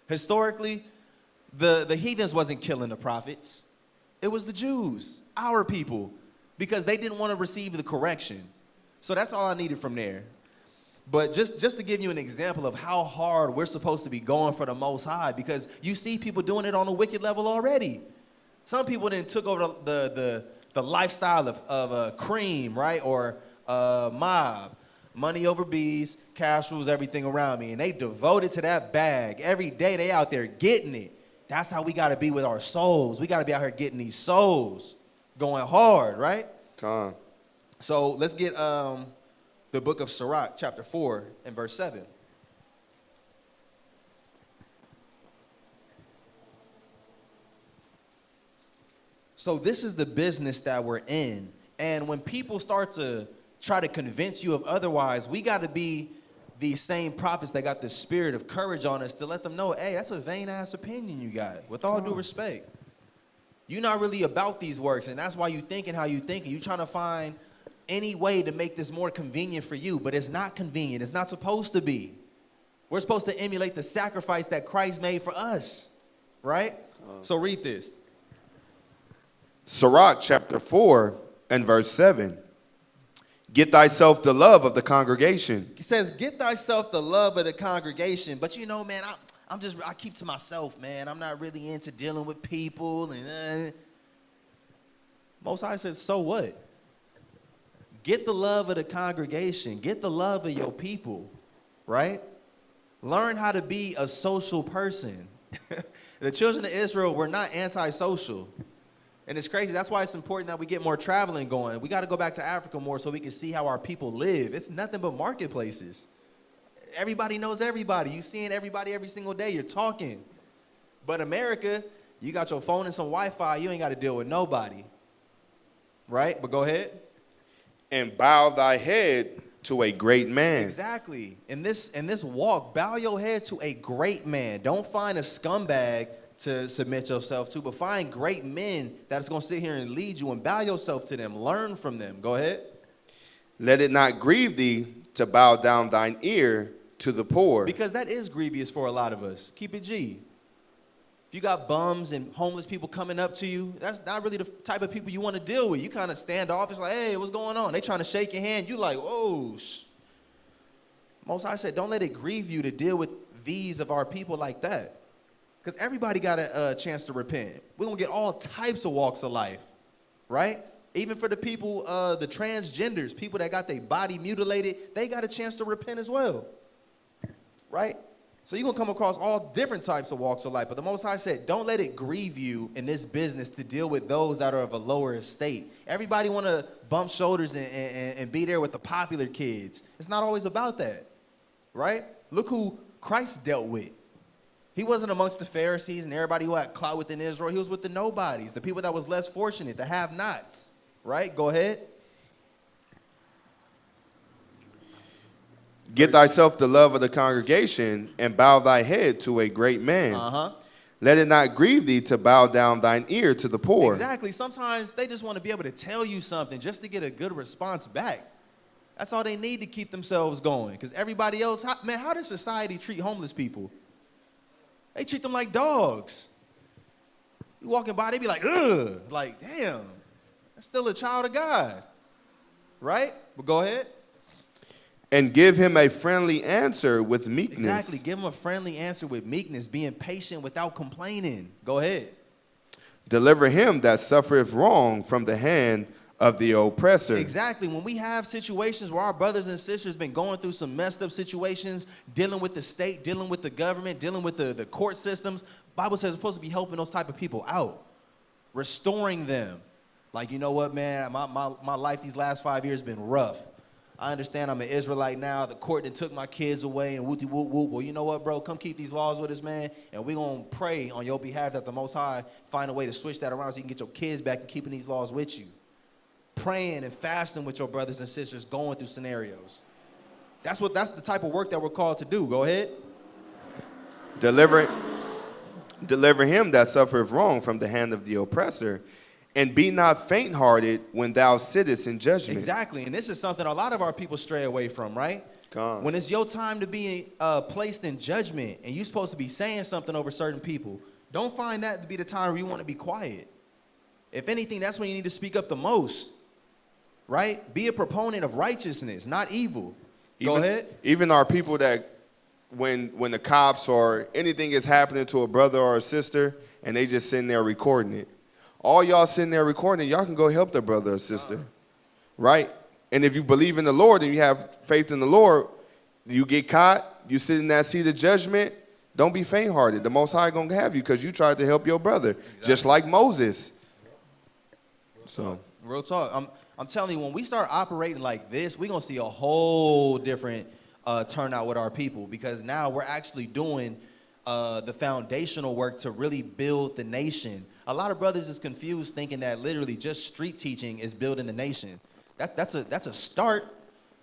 Historically, the heathens wasn't killing the prophets. It was the Jews, our people, because they didn't want to receive the correction. So that's all I needed from there. But just to give you an example of how hard we're supposed to be going for the Most High, because you see people doing it on a wicked level already. Some people then took over the lifestyle of cream, right? Or mob. Money over bees, cash rules everything around me. And they devoted to that bag. Every day they out there getting it. That's how we got to be with our souls. We got to be out here getting these souls. Going hard, right? Come on. So let's get the book of Sirach, chapter 4 and verse 7. So this is the business that we're in. And when people start to try to convince you of otherwise, we got to be these same prophets that got the spirit of courage on us to let them know, hey, that's a vain-ass opinion you got, with all due respect. You're not really about these works, and that's why you're thinking how you're thinking. You're trying to find any way to make this more convenient for you, but it's not convenient. It's not supposed to be. We're supposed to emulate the sacrifice that Christ made for us, right? So read this. Sirach chapter 4 and verse 7. Get thyself the love of the congregation. He says, get thyself the love of the congregation. But you know, man, I keep to myself, man. I'm not really into dealing with people. And Most High says, so what? Get the love of the congregation. Get the love of your people, right? Learn how to be a social person. The children of Israel were not antisocial. And it's crazy. That's why it's important that we get more traveling going. We got to go back to Africa more so we can see how our people live. It's nothing but marketplaces. Everybody knows everybody. You seeing everybody every single day. You're talking. But America, you got your phone and some Wi-Fi. You ain't got to deal with nobody. Right? But go ahead. And bow thy head to a great man. Exactly. In this walk, bow your head to a great man. Don't find a scumbag to submit yourself to, but find great men that's going to sit here and lead you and bow yourself to them. Learn from them. Go ahead. Let it not grieve thee to bow down thine ear to the poor. Because that is grievous for a lot of us. Keep it G. If you got bums and homeless people coming up to you, that's not really the type of people you want to deal with. You kind of stand off. It's like, hey, what's going on? They trying to shake your hand. You like, oh. Most High said, don't let it grieve you to deal with these of our people like that. Because everybody got a chance to repent. We're going to get all types of walks of life, right? Even for the people, the transgenders, people that got their body mutilated, they got a chance to repent as well, right? So you're going to come across all different types of walks of life. But the Most High said, don't let it grieve you in this business to deal with those that are of a lower estate. Everybody want to bump shoulders and be there with the popular kids. It's not always about that, right? Look who Christ dealt with. He wasn't amongst the Pharisees and everybody who had clout within Israel. He was with the nobodies, the people that was less fortunate, the have-nots, right? Go ahead. Get thyself the love of the congregation and bow thy head to a great man. Let it not grieve thee to bow down thine ear to the poor. Exactly. Sometimes they just want to be able to tell you something just to get a good response back. That's all they need to keep themselves going. Because everybody else, how does society treat homeless people? They treat them like dogs. You walking by, they be like, ugh, like, damn, that's still a child of God, right? But go ahead. And give him a friendly answer with meekness. Exactly, give him a friendly answer with meekness, being patient without complaining. Go ahead. Deliver him that suffereth wrong from the hand of the oppressor. Exactly. When we have situations where our brothers and sisters been going through some messed up situations, dealing with the state, dealing with the government, dealing with the court systems, Bible says it's supposed to be helping those type of people out, restoring them. Like, you know what, man, my life these last 5 years been rough. I understand I'm an Israelite now. The court done took my kids away and whoopty whoop whoop. Well, you know what, bro? Come keep these laws with us, man. And we're going to pray on your behalf that the Most High find a way to switch that around so you can get your kids back and keeping these laws with you. Praying and fasting with your brothers and sisters going through scenarios. That's the type of work that we're called to do. Go ahead. Deliver him that suffereth wrong from the hand of the oppressor, and be not faint-hearted when thou sittest in judgment. Exactly, and this is something a lot of our people stray away from, right? When it's your time to be placed in judgment and you're supposed to be saying something over certain people, don't find that to be the time where you want to be quiet. If anything, that's when you need to speak up the most. Right? Be a proponent of righteousness, not evil. Go ahead. Even our people that when the cops or anything is happening to a brother or a sister and they just sitting there recording it. All y'all sitting there recording it, y'all can go help their brother or sister. Right? And if you believe in the Lord and you have faith in the Lord, you get caught, you sit in that seat of judgment, don't be faint-hearted. The Most High going to have you because you tried to help your brother, just like Moses. Real talk. I'm telling you, when we start operating like this, we're going to see a whole different turnout with our people because now we're actually doing the foundational work to really build the nation. A lot of brothers is confused thinking that literally just street teaching is building the nation. That's a start,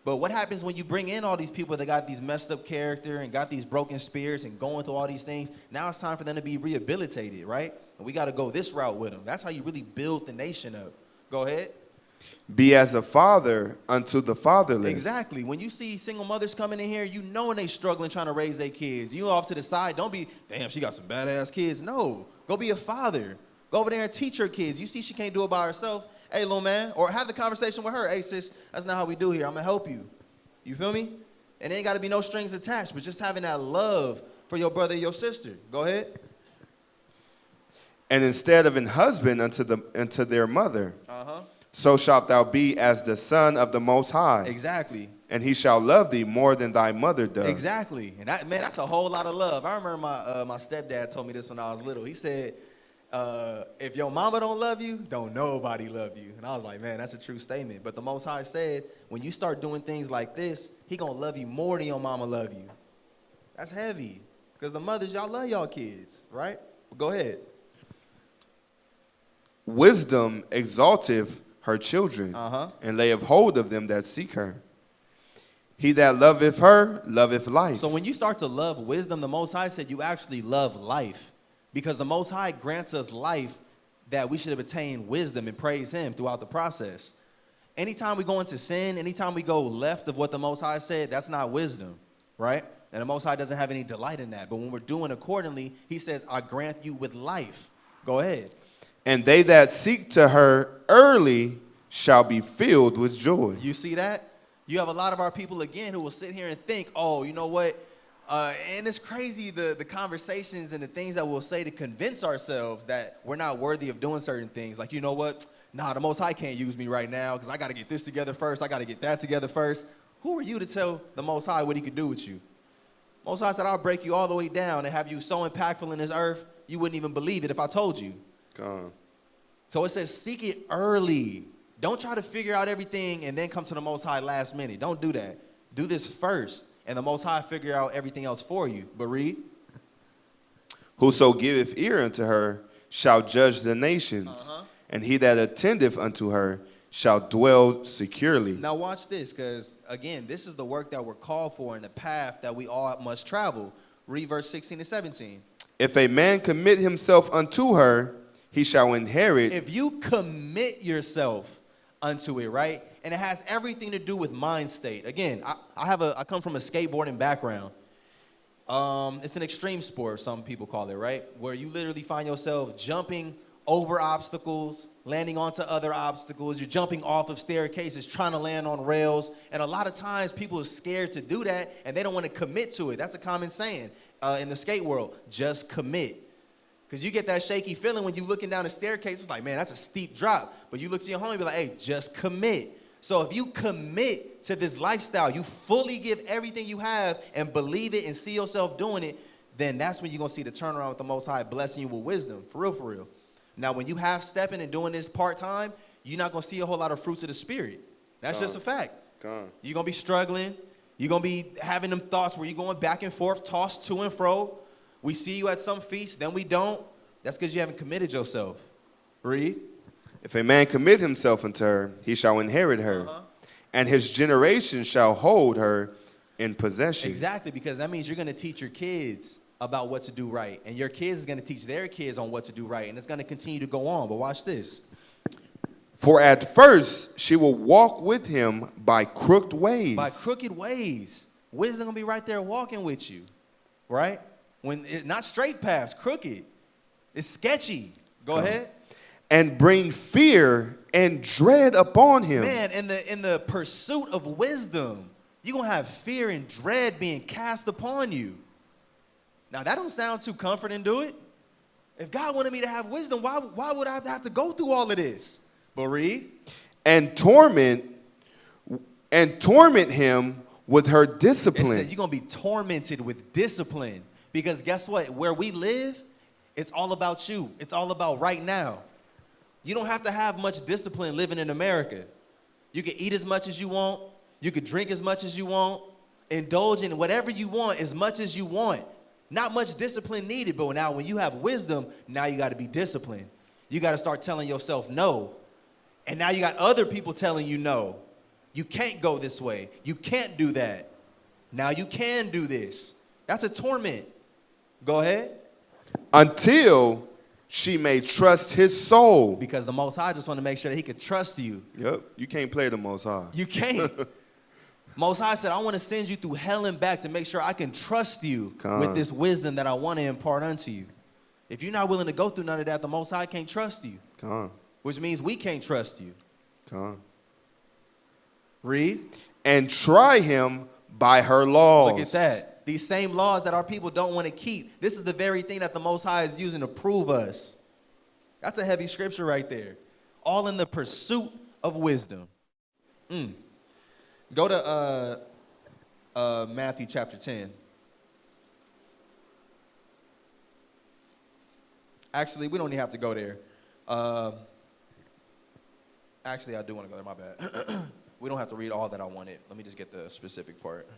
but what happens when you bring in all these people that got these messed up character and got these broken spirits and going through all these things? Now it's time for them to be rehabilitated, right? And we got to go this route with them. That's how you really build the nation up. Go ahead. Be as a father unto the fatherless. Exactly. When you see single mothers coming in here, you know when they struggling trying to raise their kids. You off to the side, don't be, damn, she got some badass kids. No, go be a father. Go over there and teach her kids. You see she can't do it by herself. Hey, little man. Or have the conversation with her. Hey, sis, that's not how we do here. I'm going to help you. You feel me? And there ain't got to be no strings attached, but just having that love for your brother and your sister. Go ahead. And instead of an husband unto their mother, so shalt thou be as the son of the Most High. Exactly. And he shall love thee more than thy mother does. Exactly. And that, man, that's a whole lot of love. I remember my stepdad told me this when I was little. He said, if your mama don't love you, don't nobody love you. And I was like, man, that's a true statement. But the Most High said, when you start doing things like this, he gonna love you more than your mama love you. That's heavy. Because the mothers, y'all love y'all kids, right? Go ahead. Wisdom exalteth her children, and layeth hold of them that seek her. He that loveth her, loveth life. So when you start to love wisdom, the Most High said you actually love life. Because the Most High grants us life that we should have attained wisdom and praise him throughout the process. Anytime we go into sin, anytime we go left of what the Most High said, that's not wisdom, right? And the Most High doesn't have any delight in that. But when we're doing accordingly, he says, I grant you with life. Go ahead. And they that seek to her early shall be filled with joy. You see that? You have a lot of our people, again, who will sit here and think, oh, you know what? And it's crazy the conversations and the things that we'll say to convince ourselves that we're not worthy of doing certain things. Like, you know what? Nah, the Most High can't use me right now because I got to get this together first. I got to get that together first. Who are you to tell the Most High what he could do with you? Most High said, I'll break you all the way down and have you so impactful in this earth, you wouldn't even believe it if I told you. God. So it says, seek it early. Don't try to figure out everything and then come to the Most High last minute. Don't do that. Do this first, and the Most High figure out everything else for you. But read. Whoso giveth ear unto her shall judge the nations, and he that attendeth unto her shall dwell securely. Now watch this, because, again, this is the work that we're called for in the path that we all must travel. Read verse 16 and 17. If a man commit himself unto her, he shall inherit. If you commit yourself unto it, right? And it has everything to do with mind state. Again, I come from a skateboarding background. It's an extreme sport, some people call it, right? Where you literally find yourself jumping over obstacles, landing onto other obstacles. You're jumping off of staircases, trying to land on rails. And a lot of times people are scared to do that, and they don't want to commit to it. That's a common saying in the skate world. Just commit. Because you get that shaky feeling when you're looking down the staircase. It's like, man, that's a steep drop. But you look to your homie and be like, hey, just commit. So if you commit to this lifestyle, you fully give everything you have and believe it and see yourself doing it, then that's when you're going to see the turnaround with the Most High blessing you with wisdom. For real, for real. Now, when you half-stepping and doing this part-time, you're not going to see a whole lot of fruits of the Spirit. That's just a fact. You're going to be struggling. You're going to be having them thoughts where you're going back and forth, tossed to and fro. We see you at some feasts, then we don't. That's because you haven't committed yourself. Read. If a man commit himself unto her, he shall inherit her, and his generation shall hold her in possession. Exactly, because that means you're going to teach your kids about what to do right, and your kids is going to teach their kids on what to do right, and it's going to continue to go on. But watch this. For at first she will walk with him by crooked ways. By crooked ways. Wisdom going to be right there walking with you, right? When not straight paths, crooked. It's sketchy. Go ahead. And bring fear and dread upon him. Man, in the pursuit of wisdom, you're going to have fear and dread being cast upon you. Now, that don't sound too comforting, do it? If God wanted me to have wisdom, why would I have to go through all of this? But read. And torment him with her discipline. It said you're going to be tormented with discipline. Because guess what? Where we live, it's all about you. It's all about right now. You don't have to have much discipline living in America. You can eat as much as you want. You can drink as much as you want. Indulge in whatever you want as much as you want. Not much discipline needed, but now when you have wisdom, now you got to be disciplined. You got to start telling yourself no. And now you got other people telling you no. You can't go this way. You can't do that. Now you can do this. That's a torment. Go ahead. Until she may trust his soul. Because the Most High just want to make sure that he could trust you. Yep. You can't play the Most High. You can't. Most High said, I want to send you through hell and back to make sure I can trust you with this wisdom that I want to impart unto you. If you're not willing to go through none of that, the Most High can't trust you. Come on. Which means we can't trust you. Come on. Read. And try him by her laws. Look at that. These same laws that our people don't want to keep. This is the very thing that the Most High is using to prove us. That's a heavy scripture right there. All in the pursuit of wisdom. Go to Matthew chapter 10. Actually, we don't even have to go there. Actually, I do want to go there. My bad. We don't have to read all that I wanted. Let me just get the specific part.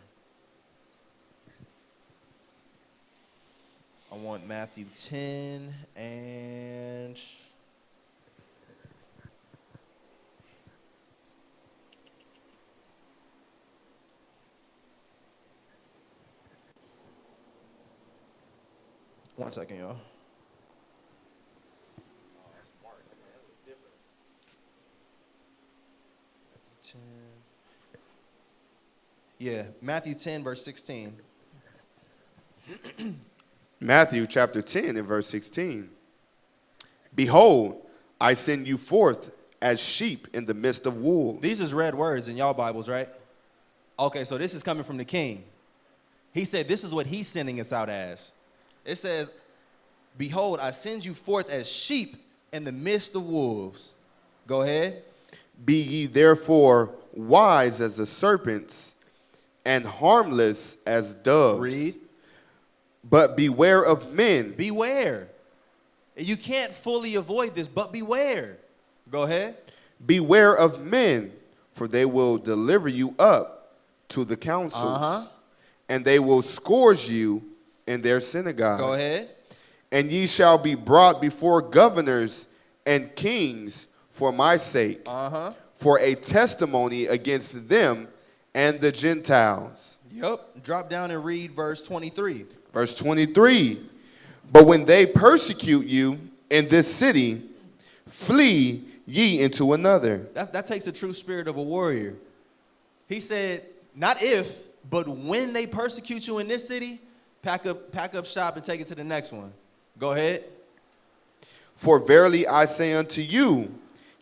I want Matthew 10 and... One second, y'all. Yeah, Matthew 10, verse 16. Matthew chapter 10 and verse 16. Behold, I send you forth as sheep in the midst of wolves. These is red words in y'all Bibles, right? Okay, so this is coming from the king. He said this is what he's sending us out as. It says, behold, I send you forth as sheep in the midst of wolves. Go ahead. Be ye therefore wise as the serpents and harmless as doves. Read. But beware of men. Beware. You can't fully avoid this, but beware. Go ahead. Beware of men, for they will deliver you up to the councils. And they will scourge you in their synagogues. Go ahead. And ye shall be brought before governors and kings for my sake, for a testimony against them and the Gentiles. Yep. Drop down and read verse 23. Verse 23. But when they persecute you in this city, flee ye into another. That takes a true spirit of a warrior. He said, not if, but when they persecute you in this city, pack up shop and take it to the next one. Go ahead. For verily I say unto you,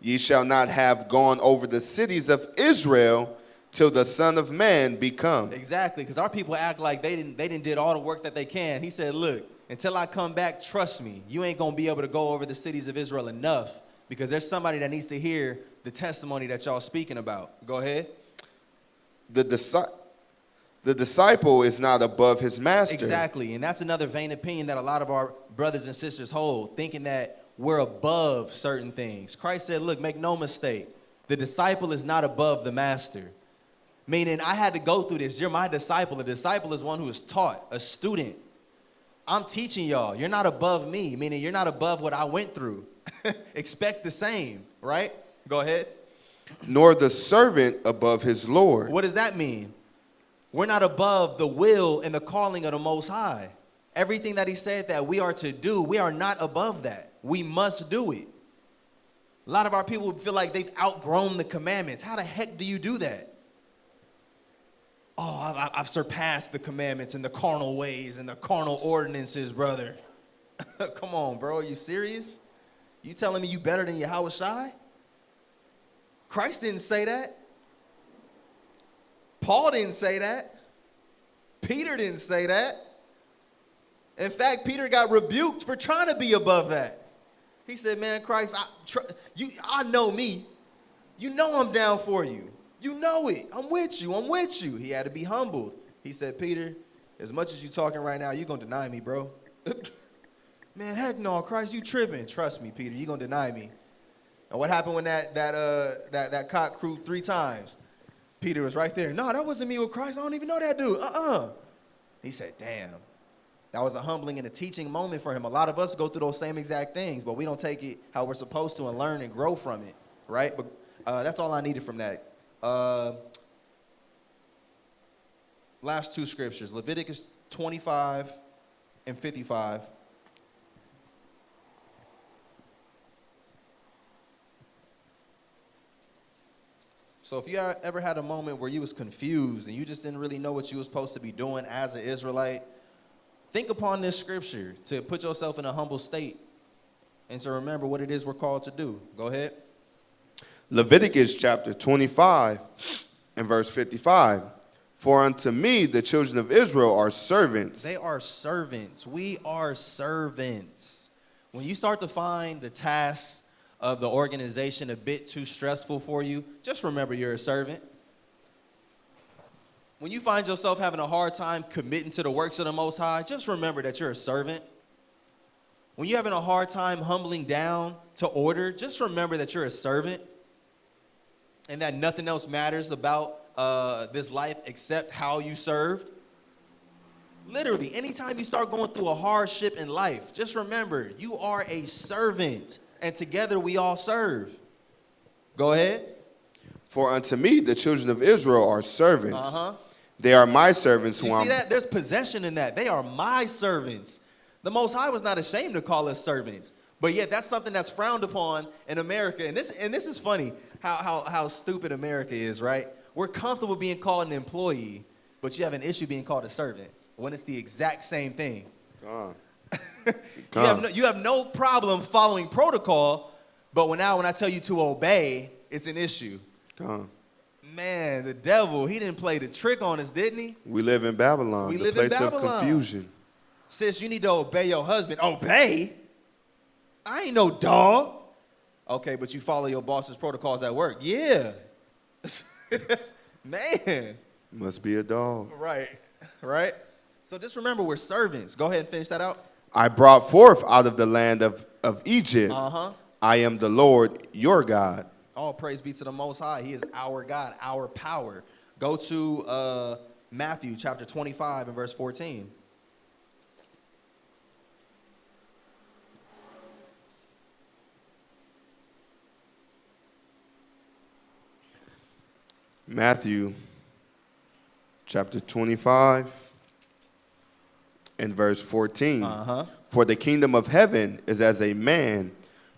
ye shall not have gone over the cities of Israel till the Son of Man be come. Exactly, because our people act like they didn't did all the work that they can. He said, look, until I come back, trust me, you ain't going to be able to go over the cities of Israel enough, because there's somebody that needs to hear the testimony that y'all speaking about. Go ahead. The disciple is not above his master. Exactly, and that's another vain opinion that a lot of our brothers and sisters hold, thinking that we're above certain things. Christ said, look, make no mistake, the disciple is not above the master. Meaning, I had to go through this. You're my disciple. A disciple is one who is taught, a student. I'm teaching y'all. You're not above me, meaning you're not above what I went through. Expect the same, right? Go ahead. Nor the servant above his Lord. What does that mean? We're not above the will and the calling of the Most High. Everything that he said that we are to do, we are not above that. We must do it. A lot of our people feel like they've outgrown the commandments. How the heck do you do that? Oh, I've surpassed the commandments and the carnal ways and the carnal ordinances, brother. Come on, bro. Are you serious? You telling me you better than Yahushai? Christ didn't say that. Paul didn't say that. Peter didn't say that. In fact, Peter got rebuked for trying to be above that. He said, man, Christ, I know me. You know I'm down for you. You know it. I'm with you. I'm with you. He had to be humbled. He said, Peter, as much as you talking right now, you're going to deny me, bro. Man, heck no, Christ, you tripping. Trust me, Peter, you're going to deny me. And what happened when that cock crewed 3 times? Peter was right there. No, that wasn't me with Christ. I don't even know that dude. He said, damn. That was a humbling and a teaching moment for him. A lot of us go through those same exact things, but we don't take it how we're supposed to and learn and grow from it, right? But that's all I needed from that. Last 2 scriptures, Leviticus 25 and 55. So if you ever had a moment where you was confused and you just didn't really know what you was supposed to be doing as an Israelite, Think upon this scripture to put yourself in a humble state and to remember what it is we're called to do. Go ahead. Leviticus chapter 25 and verse 55. For unto me the children of Israel are servants. They are servants. We are servants. When you start to find the tasks of the organization a bit too stressful for you, just remember you're a servant. When you find yourself having a hard time committing to the works of the Most High, just remember that you're a servant. When you're having a hard time humbling down to order, just remember that you're a servant and that nothing else matters about this life except how you served. Literally, anytime you start going through a hardship in life, just remember you are a servant, and together we all serve. Go ahead. For unto me the children of Israel are servants. They are my servants who You see that? There's possession in that. They are my servants. The Most High was not ashamed to call us servants, but yet that's something that's frowned upon in America. And this is funny how stupid America is, right? We're comfortable being called an employee, but you have an issue being called a servant when it's the exact same thing. You have no problem following protocol, but when I tell you to obey, it's an issue. Man, the devil, he didn't play the trick on us, didn't he? We live in Babylon, the place of confusion. Sis, you need to obey your husband. Obey? I ain't no dog. Okay, but you follow your boss's protocols at work. Yeah. Man. Must be a dog. Right. So just remember, we're servants. Go ahead and finish that out. I brought forth out of the land of Egypt. I am the Lord your God. All praise be to the Most High. He is our God, our power. Go to Matthew chapter 25 and verse 14. Matthew chapter 25 and verse 14. For the kingdom of heaven is as a man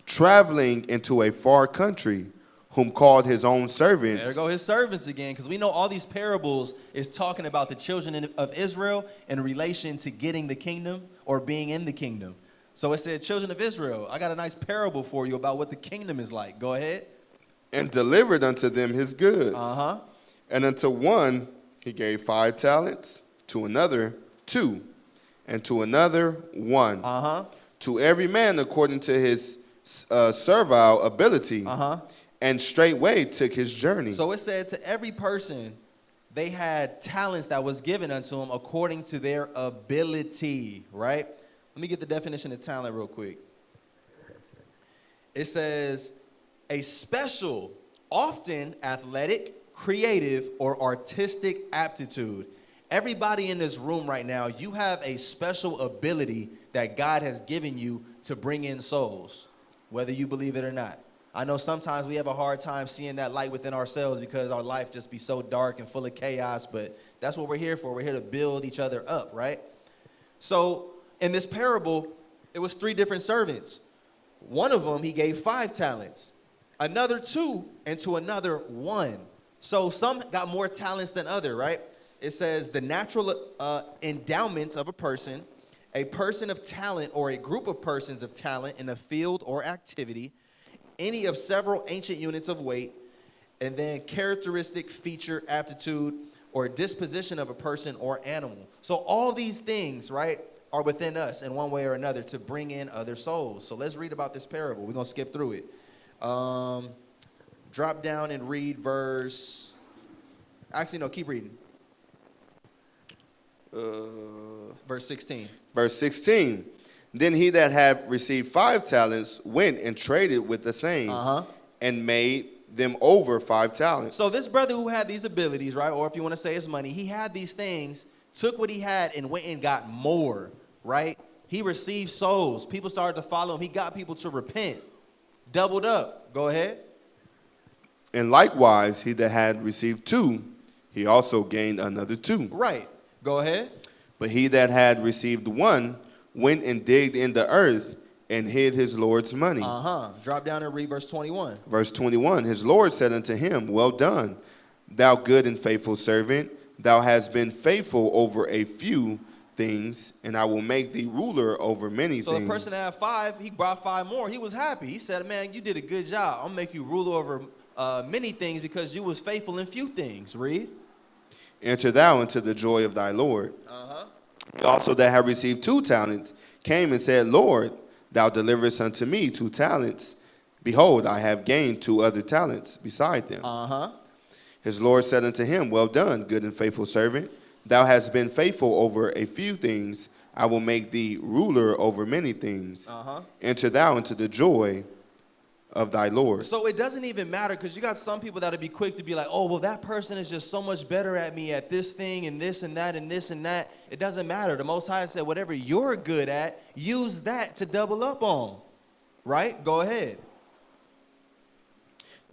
traveling into a far country, whom called his own servants. There go his servants again, because we know all these parables is talking about the children of Israel in relation to getting the kingdom or being in the kingdom. So it said, children of Israel, I got a nice parable for you about what the kingdom is like. Go ahead. And delivered unto them his goods. And unto one he gave 5 talents, to another 2, and to another 1. To every man according to his servile ability. And straightway took his journey. So it said to every person, they had talents that was given unto them according to their ability, right? Let me get the definition of talent real quick. It says, a special, often athletic, creative, or artistic aptitude. Everybody in this room right now, you have a special ability that God has given you to bring in souls, whether you believe it or not. I know sometimes we have a hard time seeing that light within ourselves because our life just be so dark and full of chaos, but that's what we're here for. We're here to build each other up, right? So in this parable, it was 3 different servants. One of them, he gave 5 talents, another 2, and to another 1. So some got more talents than other, right? It says the natural endowments of a person of talent or a group of persons of talent in a field or activity, any of several ancient units of weight, and then characteristic, feature, aptitude, or disposition of a person or animal. So all these things, right, are within us in one way or another to bring in other souls. So let's read about this parable. We're going to skip through it. Drop down and read verse... Actually, no, keep reading. Verse 16. Verse 16. Then he that had received 5 talents went and traded with the same, and made them over 5 talents. So this brother who had these abilities, right, or if you want to say his money, he had these things, took what he had and went and got more, right? He received souls. People started to follow him. He got people to repent. Doubled up. Go ahead. And likewise, he that had received 2, he also gained another 2. Right. Go ahead. But he that had received 1 went and digged in the earth and hid his Lord's money. Drop down and read verse 21. Verse 21, his Lord said unto him, well done, thou good and faithful servant. Thou hast been faithful over a few things, and I will make thee ruler over many So things. the person that had 5, he brought 5 more. He was happy. He said, man, you did a good job. I'm going to make you ruler over many things because you was faithful in few things. Read. Enter thou into the joy of thy Lord. Also that have received 2 talents came and said, Lord, thou deliverest unto me 2 talents. Behold, I have gained 2 other talents beside them. His Lord said unto him, well done, good and faithful servant. Thou hast been faithful over a few things. I will make thee ruler over many things. Enter thou into the joy of thy Lord. So it doesn't even matter, because you got some people that'll be quick to be like, oh, well, that person is just so much better at me at this thing and this and that and this and that. It doesn't matter. The Most High said, whatever you're good at, use that to double up on. Right? Go ahead.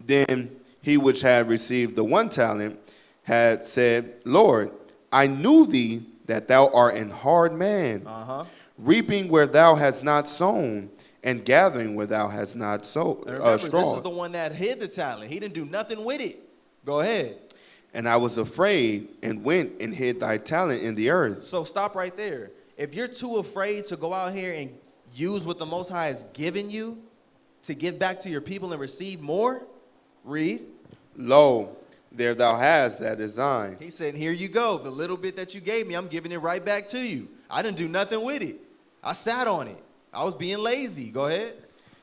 Then he which had received the 1 talent had said, Lord, I knew thee that thou art an hard man, reaping where thou hast not sown, and gathering where thou hast not sown. Remember, this is the one that hid the talent. He didn't do nothing with it. Go ahead. And I was afraid and went and hid thy talent in the earth. So stop right there. If you're too afraid to go out here and use what the Most High has given you to give back to your people and receive more, read. Lo, there thou hast that is thine. He said, here you go. The little bit that you gave me, I'm giving it right back to you. I didn't do nothing with it. I sat on it. I was being lazy. Go ahead.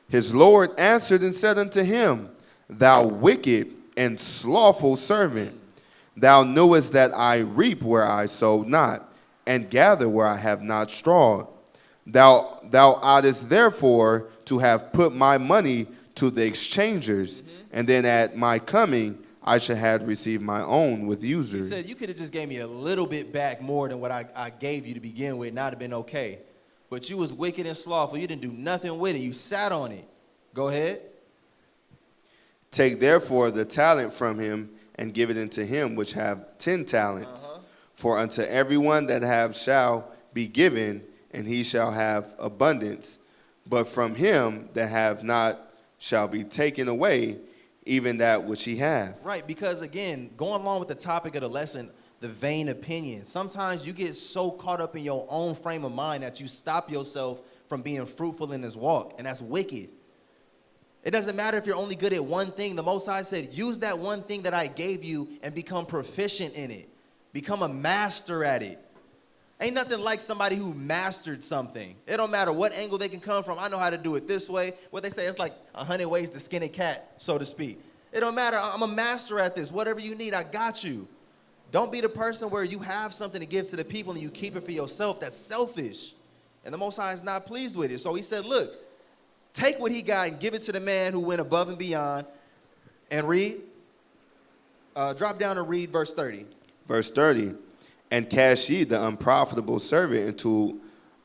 His Lord answered and said unto him, thou wicked and slothful servant, thou knewest that I reap where I sowed not, and gather where I have not strawed. Thou oughtest therefore to have put my money to the exchangers, and then at my coming I should have received my own with usury. He said, you could have just gave me a little bit back more than what I gave you to begin with, and I'd have been okay. But you was wicked and slothful. You didn't do nothing with it. You sat on it. Go ahead. Take therefore the talent from him and give it unto him which have 10 talents. For unto everyone that have shall be given, and he shall have abundance. But from him that have not shall be taken away, even that which he hath. Right, because again, going along with the topic of the lesson, the vain opinion. Sometimes you get so caught up in your own frame of mind that you stop yourself from being fruitful in this walk, and that's wicked. It doesn't matter if you're only good at one thing. The Most High said, use that one thing that I gave you and become proficient in it. Become a master at it. Ain't nothing like somebody who mastered something. It don't matter what angle they can come from. I know how to do it this way. What they say, it's like 100 ways to skin a cat, so to speak. It don't matter. I'm a master at this. Whatever you need, I got you. Don't be the person where you have something to give to the people and you keep it for yourself. That's selfish. And the Most High is not pleased with it. So he said, look, take what he got and give it to the man who went above and beyond. And read. Drop down and read verse 30. Verse 30. And cast ye the unprofitable servant into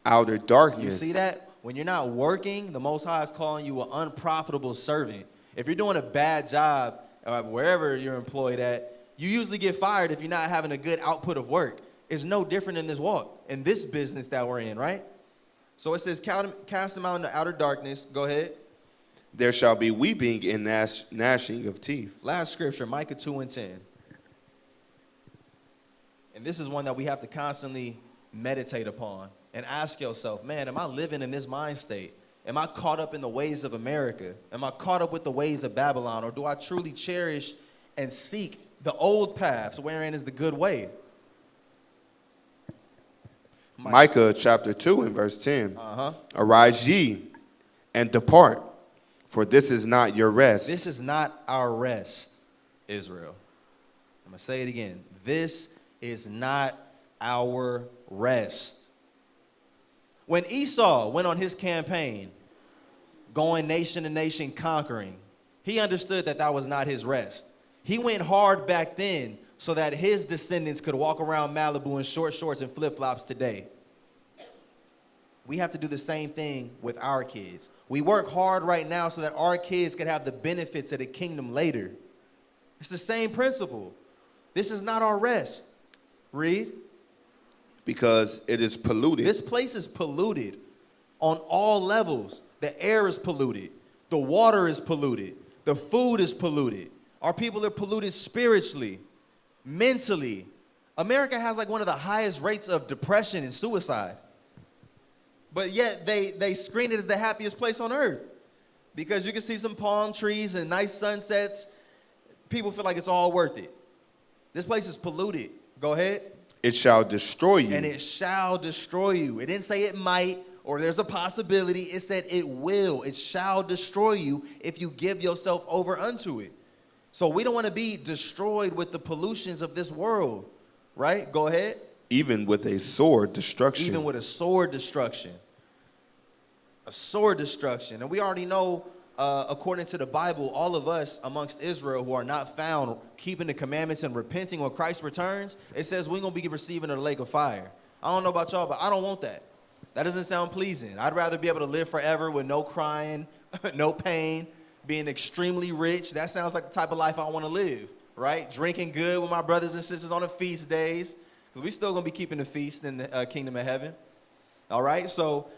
outer darkness. You see that? When you're not working, the Most High is calling you an unprofitable servant. If you're doing a bad job, wherever you're employed at, you usually get fired if you're not having a good output of work. It's no different in this walk, in this business that we're in, right? So it says, cast them out into outer darkness. Go ahead. There shall be weeping and gnashing of teeth. Last scripture, Micah 2:10. And this is one that we have to constantly meditate upon and ask yourself, man, am I living in this mind state? Am I caught up in the ways of America? Am I caught up with the ways of Babylon? Or do I truly cherish and seek the old paths wherein is the good way? Micah chapter 2 and verse 10. Arise ye and depart, for this is not your rest. This is not our rest, Israel. I'm going to say it again. This is not our rest. When Esau went on his campaign, going nation to nation conquering, he understood that that was not his rest. He went hard back then so that his descendants could walk around Malibu in short shorts and flip-flops today. We have to do the same thing with our kids. We work hard right now so that our kids can have the benefits of the kingdom later. It's the same principle. This is not our rest. Read. Because it is polluted. This place is polluted on all levels. The air is polluted. The water is polluted. The food is polluted. Our people are polluted spiritually, mentally, America has like one of the highest rates of depression and suicide. But yet they screen it as the happiest place on earth. Because you can see some palm trees and nice sunsets. People feel like it's all worth it. This place is polluted. Go ahead. It shall destroy you. And it shall destroy you. It didn't say it might or there's a possibility. It said it will. It shall destroy you if you give yourself over unto it. So we don't want to be destroyed with the pollutions of this world, right? Go ahead. Even with a sword destruction. Even with a sword destruction. A sword destruction. And we already know, according to the Bible, all of us amongst Israel who are not found keeping the commandments and repenting when Christ returns, it says we're going to be receiving the lake of fire. I don't know about y'all, but I don't want that. That doesn't sound pleasing. I'd rather be able to live forever with no crying, no pain, being extremely rich. That sounds like the type of life I want to live, right? Drinking good with my brothers and sisters on the feast days, because we still going to be keeping the feast in the kingdom of heaven. All right, so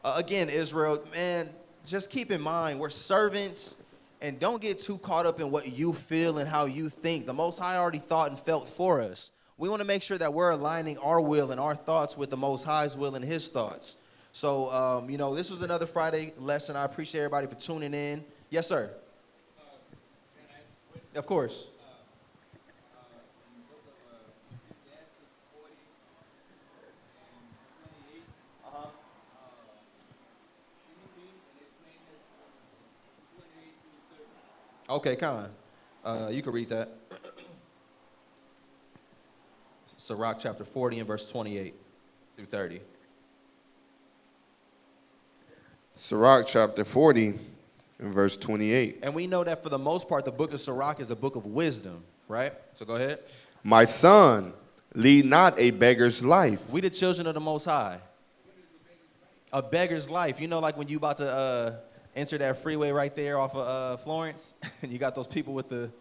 again, Israel, man, just keep in mind, we're servants, and don't get too caught up in what you feel and how you think. The Most High already thought and felt for us. We want to make sure that we're aligning our will and our thoughts with the Most High's will and his thoughts. So, this was another Friday lesson. I appreciate everybody for tuning in. Yes, sir. Of course. Okay, Khan. You can read that. Sirach chapter 40 and verse 28 through 30. Sirach chapter 40 and verse 28. And we know that for the most part, the book of Sirach is a book of wisdom, right? So go ahead. My son, lead not a beggar's life. We the children of the Most High. A beggar's life. You know, like when you about to enter that freeway right there off of Florence, and you got those people with the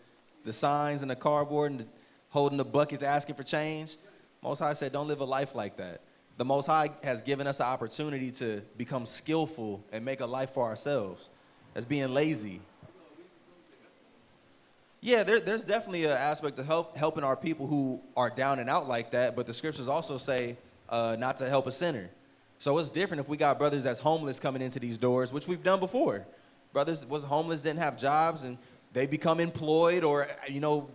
signs and the cardboard and holding the buckets asking for change. Most High said, don't live a life like that. The Most High has given us an opportunity to become skillful and make a life for ourselves. That's being lazy. Yeah, there's definitely an aspect of helping our people who are down and out like that, but the scriptures also say not to help a sinner. So it's different if we got brothers that's homeless coming into these doors, which we've done before. Brothers was homeless, didn't have jobs, and they become employed or,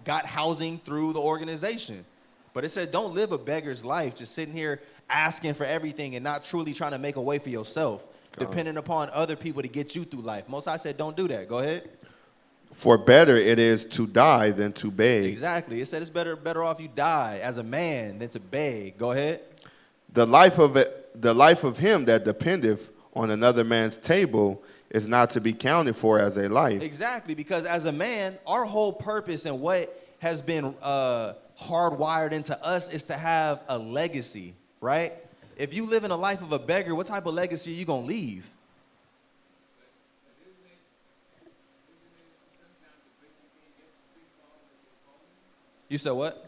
got housing through the organization. But it said don't live a beggar's life, just sitting here asking for everything and not truly trying to make a way for yourself, depending upon other people to get you through life. Most High said don't do that. Go ahead. For better it is to die than to beg. Exactly. It said it's better off you die as a man than to beg. Go ahead. The life of him that dependeth on another man's table is not to be counted for as a life. Exactly, because as a man, our whole purpose and what has been hardwired into us is to have a legacy, right? If you live in a life of a beggar, what type of legacy are you going to leave? You said what?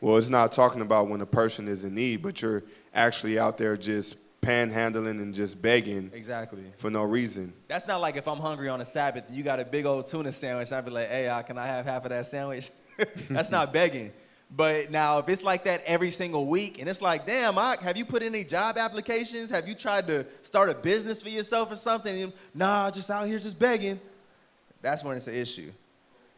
Well, it's not talking about when a person is in need, but you're actually out there just panhandling and just begging. Exactly. For no reason. That's not like if I'm hungry on a Sabbath and you got a big old tuna sandwich, I'd be like, hey, can I have half of that sandwich? That's not begging. But now if it's like that every single week and it's like, damn, have you put in any job applications? Have you tried to start a business for yourself or something? And, nah, just out here just begging. That's when it's an issue.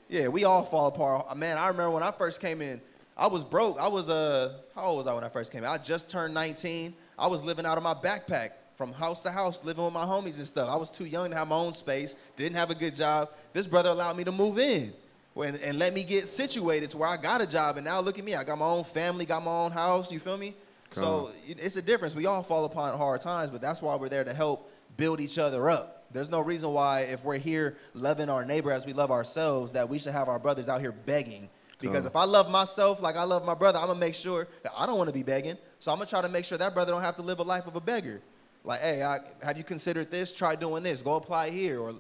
Yeah, we all fall apart. Man, I remember when I first came in, I was broke. I was, how old was I when I first came in? I just turned 19. I was living out of my backpack from house to house, living with my homies and stuff. I was too young to have my own space, didn't have a good job. This brother allowed me to move in and let me get situated to where I got a job. And now look at me. I got my own family, got my own house. You feel me? So it's a difference. We all fall upon hard times, but that's why we're there to help build each other up. There's no reason why if we're here loving our neighbor as we love ourselves that we should have our brothers out here begging. Because if I love myself like I love my brother, I'm going to make sure that I don't want to be begging. So I'm going to try to make sure that brother don't have to live a life of a beggar. Like, hey, have you considered this? Try doing this. Go apply here. Or,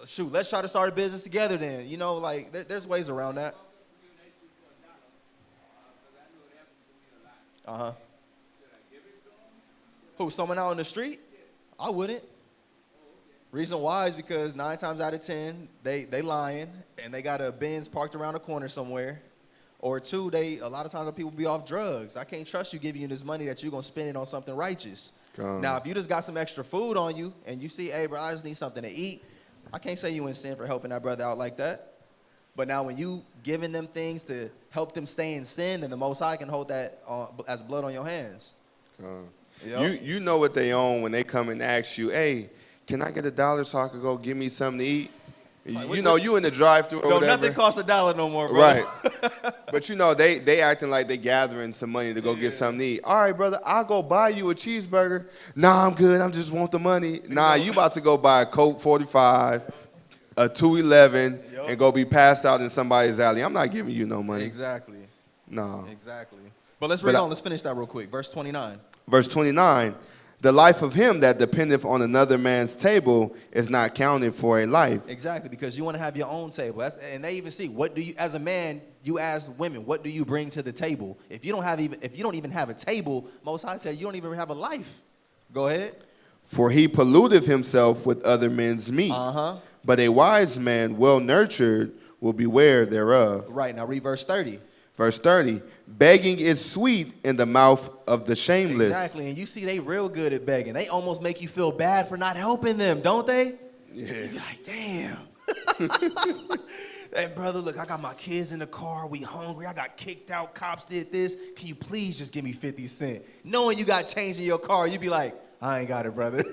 shoot, let's try to start a business together then. There's ways around that. Uh-huh. Who, someone out on the street? I wouldn't. Reason why is because 9 times out of 10, they lying, and they got a Benz parked around the corner somewhere. Or 2, a lot of times people be off drugs. I can't trust you giving you this money that you're going to spend it on something righteous. Now, if you just got some extra food on you, and you see, hey, bro, I just need something to eat, I can't say you in sin for helping that brother out like that. But now when you giving them things to help them stay in sin, then the Most High can hold that as blood on your hands. You know what they own when they come and ask you, hey, can I get $1 so I could go get me something to eat? You know, you in the drive-thru or whatever. Nothing costs $1 no more, bro. Right. But you know, they acting like they gathering some money to go get something to eat. All right, brother, I'll go buy you a cheeseburger. Nah, I'm good. I just want the money. Nah, you about to go buy a Coke 45, a 211, and go be passed out in somebody's alley. I'm not giving you no money. Exactly. No. Exactly. But let's read on. Let's finish that real quick. Verse 29. Verse 29. The life of him that dependeth on another man's table is not counted for a life. Exactly, because you want to have your own table. And they even see, what do you, as a man, you ask women, what do you bring to the table? If you don't even have a table, Most High said you don't even have a life. Go ahead. For he polluteth himself with other men's meat. But a wise man, well nurtured, will beware thereof. Right, now read verse 30. Verse 30, begging is sweet in the mouth of the shameless. Exactly, and you see they real good at begging. They almost make you feel bad for not helping them, don't they? Yeah. You be like, damn. Hey, brother, look, I got my kids in the car. We hungry. I got kicked out. Cops did this. Can you please just give me 50 cents? Knowing you got change in your car, you be like, I ain't got it, brother.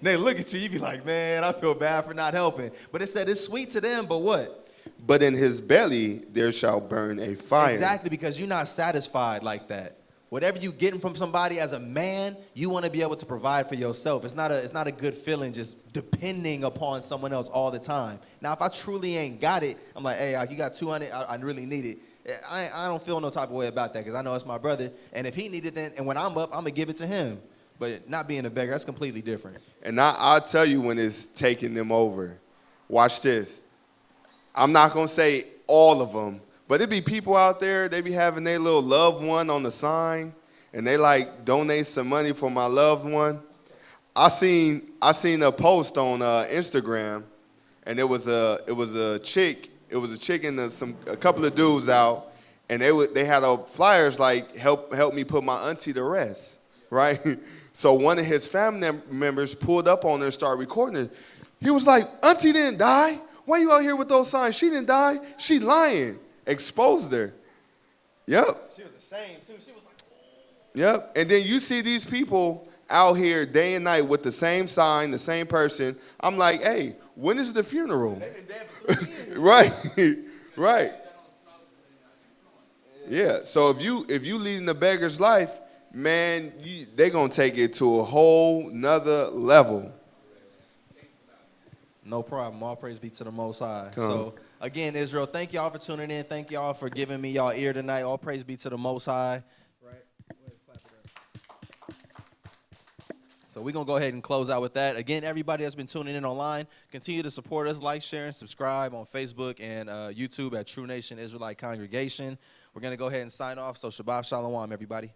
They look at you, you be like, man, I feel bad for not helping. But it said it's sweet to them, but what? But in his belly there shall burn a fire. Exactly, because you're not satisfied like that. Whatever you getting from somebody as a man, you want to be able to provide for yourself. It's not a good feeling just depending upon someone else all the time. Now, if I truly ain't got it, I'm like, hey, you got 200, I really need it. I don't feel no type of way about that because I know it's my brother. And if he need it, then, and when I'm up, I'm going to give it to him. But not being a beggar, that's completely different. And I'll tell you when it's taking them over. Watch this. I'm not going to say all of them, but it be people out there, they be having their little loved one on the sign, and they like donate some money for my loved one. I seen a post on Instagram, and it was a chick and a couple of dudes out, and they had flyers like help me put my auntie to rest, right? So one of his family members pulled up on her and started recording it. He was like, auntie didn't die. Why you out here with those signs? She didn't die. She lying. Exposed her. Yep. She was ashamed, too. She was like, oh. Yep. And then you see these people out here day and night with the same sign, the same person. I'm like, hey, when is the funeral? They've been dead for 3 years. Right. Right. Yeah. So if you leading the beggar's life, man, they're going to take it to a whole nother level. No problem. All praise be to the Most High. So, again, Israel, thank y'all for tuning in. Thank y'all for giving me y'all ear tonight. All praise be to the Most High. Right? So we're going to go ahead and close out with that. Again, everybody that's been tuning in online, continue to support us. Like, share, and subscribe on Facebook and YouTube at True Nation Israelite Congregation. We're going to go ahead and sign off. So Shabbat Shalom, everybody.